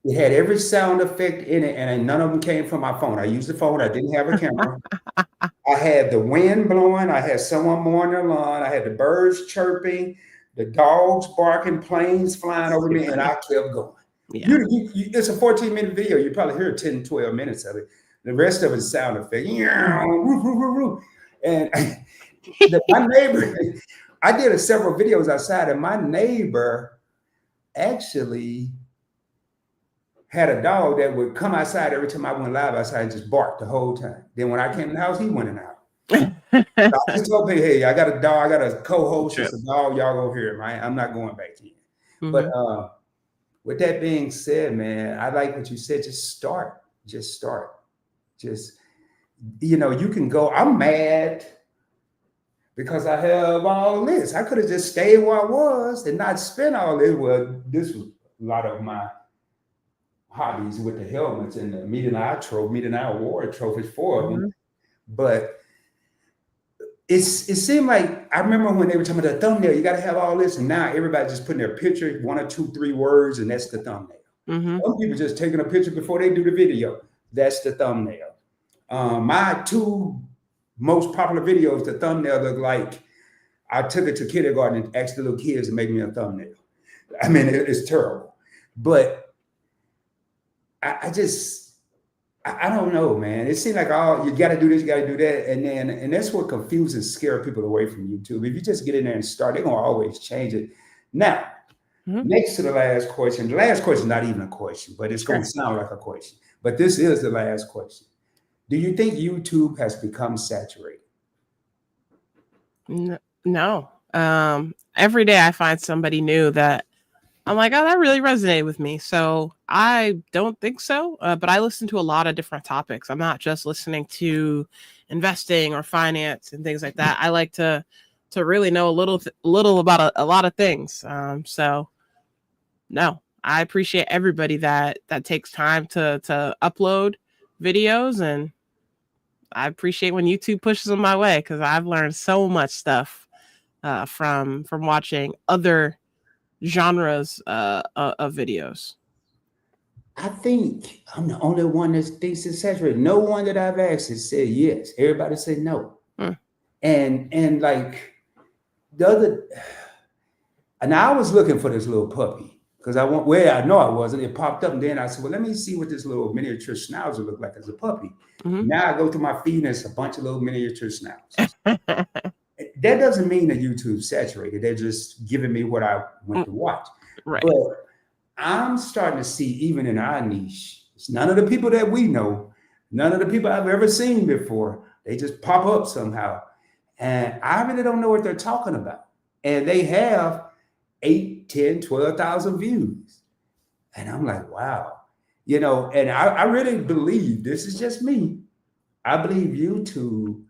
it had every sound effect in it, and none of them came from my phone. I used the phone. I didn't have a camera. I had the wind blowing. I had someone mowing their lawn. I had the birds chirping, the dogs barking, planes flying over me, and I kept going. yeah. It's a 14-minute video. You probably hear 10, 12 minutes of it. The rest of it is sound effect. And my neighbor, I did several videos outside, and my neighbor actually had a dog that would come outside every time I went live outside and just bark the whole time. Then when I came in the house, he went in the house. So I just told him, hey, I got a dog, I got a co-host, it's a dog, y'all go here, man. I'm not going back in. Mm-hmm. But with that being said, man, I like what you said. Just start. You can go. I'm mad because I have all this. I could have just stayed where I was and not spent all this. Well, this was a lot of my hobbies with the helmets and the Meet and I award trophies, 4 of them. But it seemed like, I remember when they were talking about the thumbnail, you got to have all this, and now everybody's just putting their picture, 1 or 2, 3 words, and that's the thumbnail. Some people just taking a picture before they do the video. That's the thumbnail. My 2 most popular videos, the thumbnail looked like I took it to kindergarten and asked the little kids to make me a thumbnail. I mean, it's terrible. But I don't know, man. It seems like, you got to do this, you got to do that. And that's what confuses and scares people away from YouTube. If you just get in there and start, they're going to always change it. Now, next to the last question is not even a question, but it's going to sound like a question. But this is the last question. Do you think YouTube has become saturated? No. Every day I find somebody new that I'm like, oh, that really resonated with me. So I don't think so, but I listen to a lot of different topics. I'm not just listening to investing or finance and things like that. I like to really know little about a lot of things. So no, I appreciate everybody that takes time to upload videos, and I appreciate when YouTube pushes them my way because I've learned so much stuff from watching other genres of videos. I think I'm the only one that thinks it's saturated. No one that I've asked has said yes. Everybody said no. Hmm. And like the other, and I was looking for this little puppy because I want. Well, I know I wasn't. It popped up, and then I said, "Well, let me see what this little miniature schnauzer look like as a puppy." Mhm. Now I go to my feed, and it's a bunch of little miniature schnauzers. That doesn't mean that YouTube's saturated. They're just giving me what I went to watch. Right. But I'm starting to see, even in our niche, it's none of the people that we know, none of the people I've ever seen before. They just pop up somehow. And I really don't know what they're talking about. And they have 8, 10, 12,000 views. And I'm like, wow. And I really believe, this is just me, I believe YouTube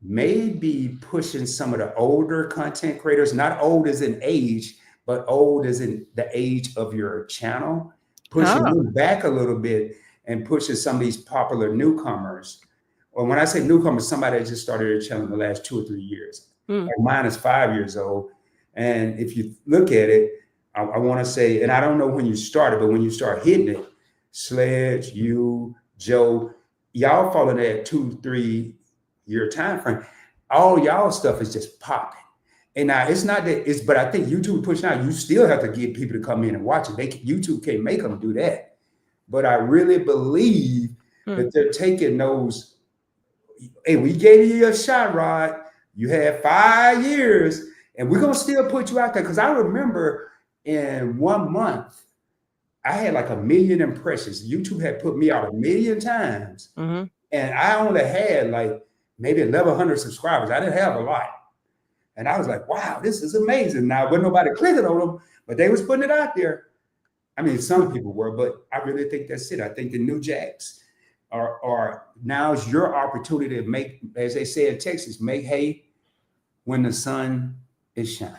may be pushing some of the older content creators, not old as in age, but old as in the age of your channel, pushing them back a little bit and pushing some of these popular newcomers. Or when I say newcomers, somebody that just started their channel in the last 2 or 3 years. Like mine is 5 years old. And if you look at it, I want to say, and I don't know when you started, but when you start hitting it, Sledge, you, Joe, y'all fall in that 2-3 year time frame. All y'all stuff is just popping. And now it's not that it's, but I think YouTube pushing out, you still have to get people to come in and watch it. YouTube can't make them do that. But I really believe that they're taking those. Hey, we gave you a shot, Rod. You had 5 years, and we're gonna still put you out there. Because I remember in 1 month, I had like 1 million impressions. YouTube had put me out 1 million times, and I only had like maybe 1,100 subscribers. I didn't have a lot. And I was like, wow, this is amazing. Now, wasn't nobody clicking on them, but they was putting it out there. I mean, some people were, but I really think that's it. I think the new jacks are now's your opportunity to make, as they say in Texas, make hay when the sun is shining.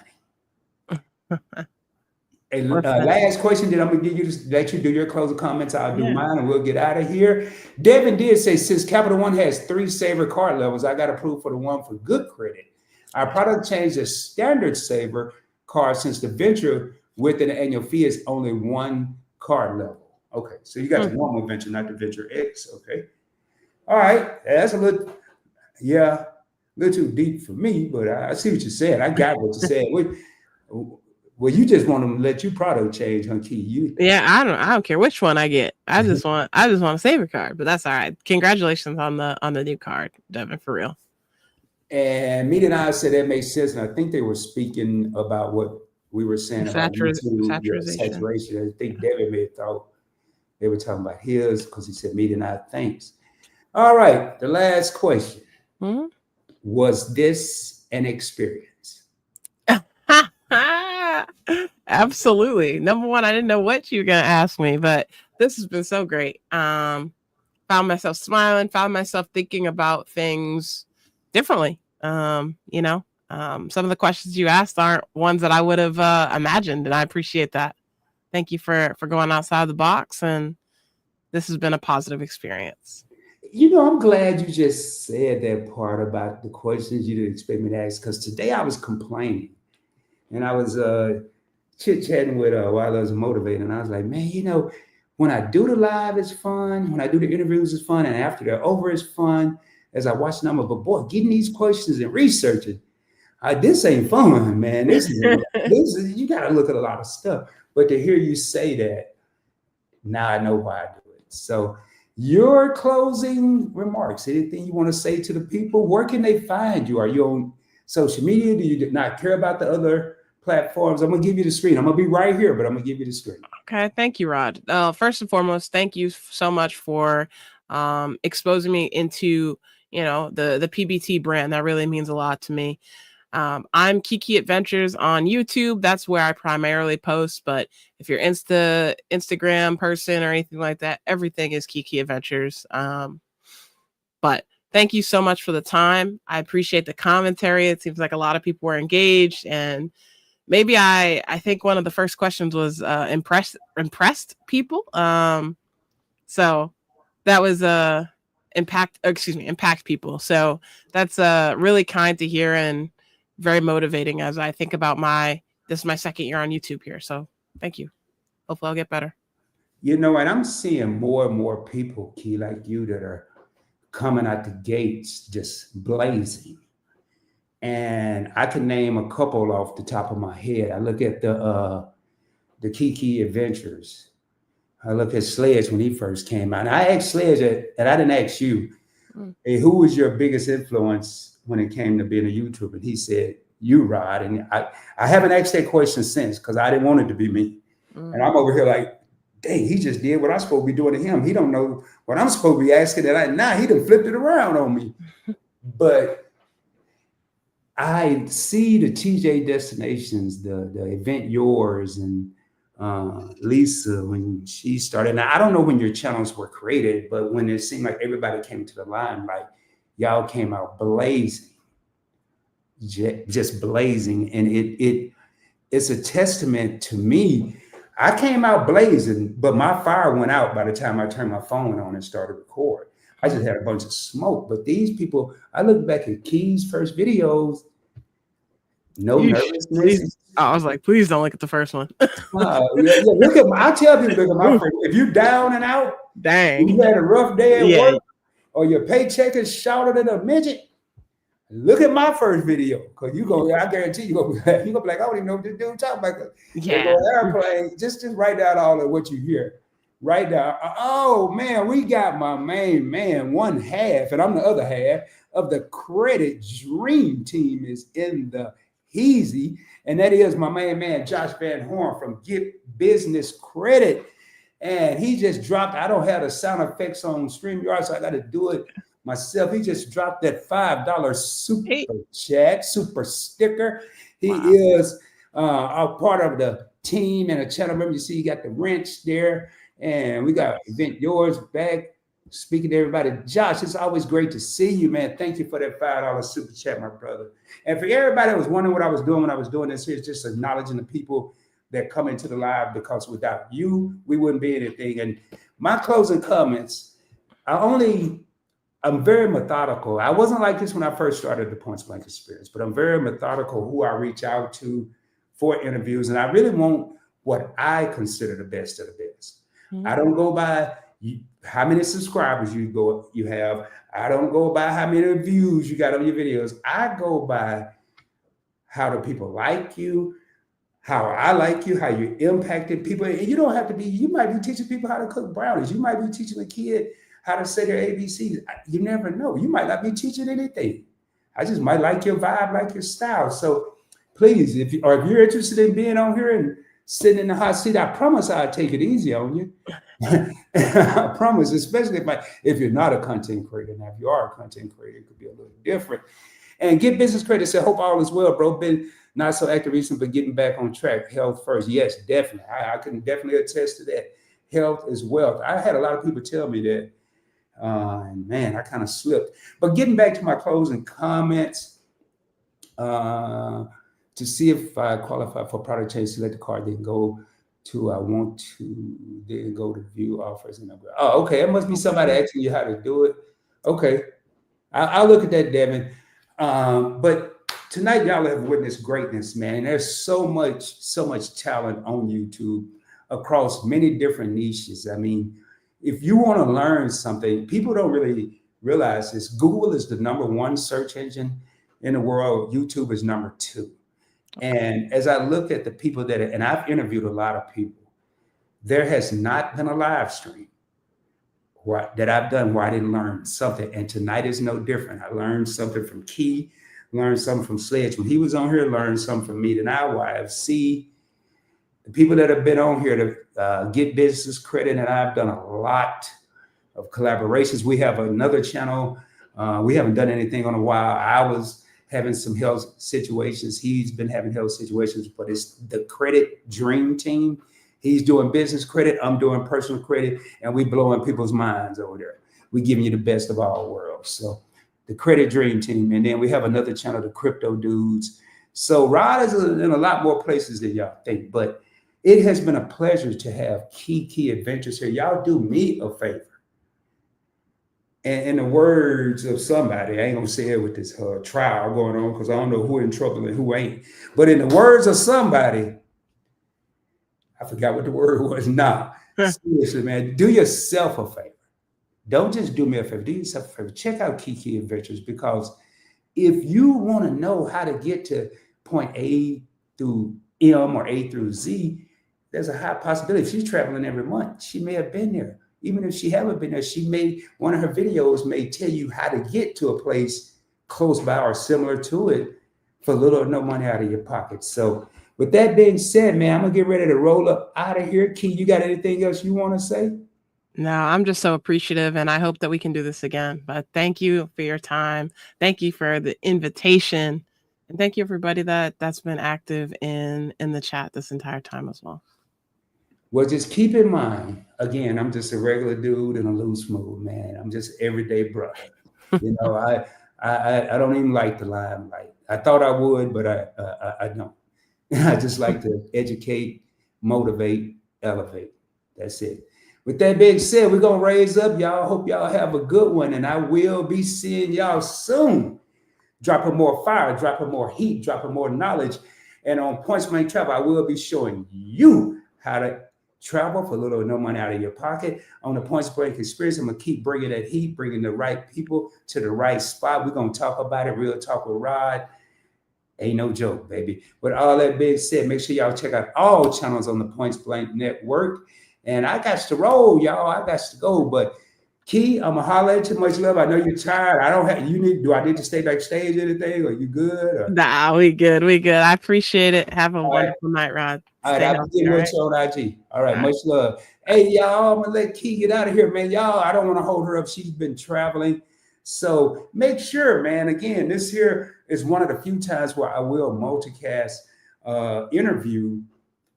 And last question that I'm gonna give you to let you do your closing comments. I'll do mine and we'll get out of here. Devin did say, since Capital One has 3 saver card levels, I got approved for the one for good credit. Our product changed the standard saver card since the venture with an annual fee is only 1 card level. Okay, so you got the normal venture, not the venture X. Okay, all right, that's a little too deep for me, but I see what you said. I got what you said. Well, you just want to let your product change, huh, Key? I don't care which one I get. I just want a saver card, but that's all right. Congratulations on the new card, Devin, for real. And Meet and I said that makes sense, and I think they were speaking about what we were saying about saturation. I think Devin may have thought they were talking about his because he said Meet and I thanks. All right, the last question. Was this an experience? Absolutely. Number one, I didn't know what you were going to ask me, but this has been so great. Found myself smiling, found myself thinking about things differently. Some of the questions you asked aren't ones that I would have imagined, and I appreciate that. Thank you for going outside the box, and this has been a positive experience. I'm glad you just said that part about the questions you didn't expect me to ask, because today I was complaining, and I was chit-chatting with while I was motivating, and I was like, man, when I do the live, it's fun. When I do the interviews, it's fun, and after they're over, it's fun. As I watch them, but boy, getting these questions and researching, this ain't fun, man. This is you got to look at a lot of stuff. But to hear you say that, now I know why I do it. So, your closing remarks, anything you want to say to the people? Where can they find you? Are you on social media? Do you not care about the other platforms? I'm going to give you the screen. I'm going to be right here, but I'm going to give you the screen. Okay. Thank you, Rod. First and foremost, thank you so much for exposing me into, the PBT brand. That really means a lot to me. I'm KeyKeyAdventures on YouTube. That's where I primarily post. But if you're Instagram person or anything like that, everything is KeyKeyAdventures. But thank you so much for the time. I appreciate the commentary. It seems like a lot of people were engaged, and maybe I think one of the first questions was impressed people. So that was impact people. So that's really kind to hear and very motivating as I think about this is my second year on YouTube here. So thank you. Hopefully I'll get better. And I'm seeing more and more people, Key, like you, that are coming out the gates just blazing. And I can name a couple off the top of my head. I look at the KeyKeyAdventures. I look at Sledge when he first came out. And I asked Sledge, and I didn't ask you, hey, who was your biggest influence when it came to being a YouTuber? And he said, you, Rod. And I haven't asked that question since because I didn't want it to be me. And I'm over here like, dang, he just did what I'm supposed to be doing to him. He don't know what I'm supposed to be asking. Now he done flipped it around on me. But I see the TJ Destinations, the Event Yours, and Lisa, when she started. Now, I don't know when your channels were created, but when it seemed like everybody came to the limelight, y'all came out blazing, just blazing. And it's a testament to me. I came out blazing, but my fire went out by the time I turned my phone on and started recording. I just had a bunch of smoke. But these people, I look back at Key's first videos, no nervousness. I was like, please don't look at the first one. Look at I tell people, look at my first. If you down and out, dang, you had a rough day at work, or your paycheck is shorter than a midget, look at my first video. Because I guarantee you're gonna be like, I don't even know what this dude talking about. Yeah. Airplane, just write down all of what you hear. Write down, oh man, we got my main man, one half, and I'm the other half of the Credit Dream Team is in the Heezy, and that is my main man, Josh Van Horn from Get Business Credit. And he just dropped, I don't have the sound effects on StreamYard, so I got to do it myself. He just dropped that $5 super chat, super sticker. He is a part of the team and a channel member. You see, you got the wrench there, and we got Event Yours back. Speaking to everybody, Josh, it's always great to see you, man. Thank you for that $5 super chat, my brother. And for everybody that was wondering what I was doing when I was doing this, here's just acknowledging the people that come into the live, because without you, we wouldn't be anything. And my closing comments, I'm very methodical. I wasn't like this when I first started the Points Blank Experience, but I'm very methodical who I reach out to for interviews. And I really want what I consider the best of the best. I don't go by how many subscribers you have. I don't go by how many views you got on your videos. I go by how do people like you, how I like you, how you impacted people. And you don't have to be, you might be teaching people how to cook brownies. You might be teaching a kid how to say their ABCs. You never know. You might not be teaching anything. I just might like your vibe, like your style. So please, if you're interested in being on here and sitting in the hot seat, I promise I'll take it easy on you. I promise, especially if you're not a content creator. Now, if you are a content creator, it could be a little different. And Get Business Credit said, hope all is well, bro. Been not so active recently, but getting back on track. Health first. Yes, definitely. I can definitely attest to that. Health is wealth. I had a lot of people tell me that. And man, I kind of slipped. But getting back to my closing comments, to see if I qualify for product change, select the card, then go to then go to view offers and upgrade. Oh, okay. It must be somebody asking you how to do it. Okay. I'll look at that, Devin. But tonight, y'all have witnessed greatness, man. There's so much talent on YouTube across many different niches. I mean, if you want to learn something, people don't really realize this. Google is the #1 search engine in the world. YouTube is #2. And as I look at the people and I've interviewed a lot of people, there has not been a live stream that I've done where I didn't learn something. And tonight is no different. I learned something from Key, learned something from Sledge when he was on here, learned something from me. And YFC, the people that have been on here to Get Business Credit, and I've done a lot of collaborations. We have another channel. We haven't done anything in a while. I was having some health situations. He's been having health situations, but it's the credit dream team. He's doing business credit. I'm doing personal credit, and we blowing people's minds over there. We giving you the best of all worlds. So the credit dream team. And then we have another channel, the crypto dudes. So Rod is in a lot more places than y'all think, but it has been a pleasure to have KeyKeyAdventures here. Y'all do me a favor. And in the words of somebody, I ain't gonna say it with this trial going on because I don't know who in trouble and who ain't. But in the words of somebody, I forgot what the word was. Nah, seriously, man, do yourself a favor. Don't just do me a favor. Do yourself a favor. Check out KeyKeyAdventures, because if you want to know how to get to point A through M or A through Z, there's a high possibility. If she's traveling every month, she may have been there. Even if she haven't been there, one of her videos may tell you how to get to a place close by or similar to it for little or no money out of your pocket. So with that being said, man, I'm gonna get ready to roll up out of here. Key, you got anything else you want to say? No, I'm just so appreciative, and I hope that we can do this again. But thank you for your time. Thank you for the invitation. And thank you everybody that's been active in the chat this entire time as well. Well, just keep in mind, again, I'm just a regular dude in a loose mood, man. I'm just everyday brother. You know, I don't even like the limelight. I thought I would, but I don't. I just like to educate, motivate, elevate. That's it. With that being said, we're going to raise up, y'all. Hope y'all have a good one, and I will be seeing y'all soon. Dropping more fire, dropping more heat, dropping more knowledge. And on Points Blank Travel, I will be showing you how to travel for little or no money out of your pocket. On the Points Blank experience, I'm going to keep bringing that heat, bringing the right people to the right spot. We're going to talk about it, real talk with Rod. Ain't no joke, baby. With all that being said, make sure y'all check out all channels on the Points Blank Network. And I got to roll, y'all. I got to go. But Key, I'm going to holler at you. Much love. I know you're tired. Do I need to stay backstage or anything? Are you good? Or? Nah, we good. We good. I appreciate it. Have a wonderful night, Rod. All right, I'll get with you on IG. All right, much love. Hey, y'all, I'm going to let Key get out of here, man. Y'all, I don't want to hold her up. She's been traveling. So make sure, man, again, this here is one of the few times where I will multicast interview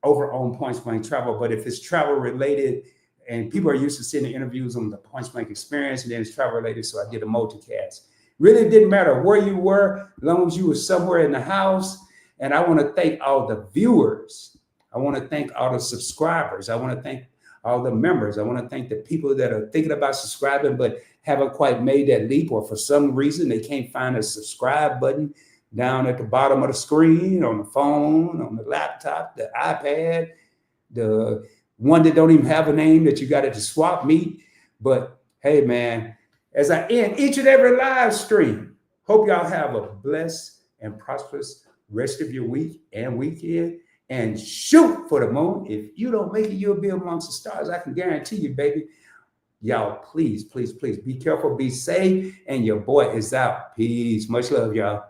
over on Points Blank Travel. But if it's travel related, and people are used to seeing the interviews on the Points Blank experience, and then it's travel related, so I did a multicast. Really didn't matter where you were, as long as you were somewhere in the house. And I want to thank all the viewers. I want to thank all the subscribers. I want to thank all the members. I want to thank the people that are thinking about subscribing but haven't quite made that leap, or for some reason they can't find a subscribe button down at the bottom of the screen, on the phone, on the laptop, the iPad, the one that don't even have a name that you got at the swap meet. But hey, man, as I end each and every live stream, hope y'all have a blessed and prosperous rest of your week and weekend. And shoot for the moon. If you don't make it, you'll be amongst the stars. I can guarantee you, baby. Y'all, please, please, please be careful, be safe. And your boy is out. Peace. Much love, y'all.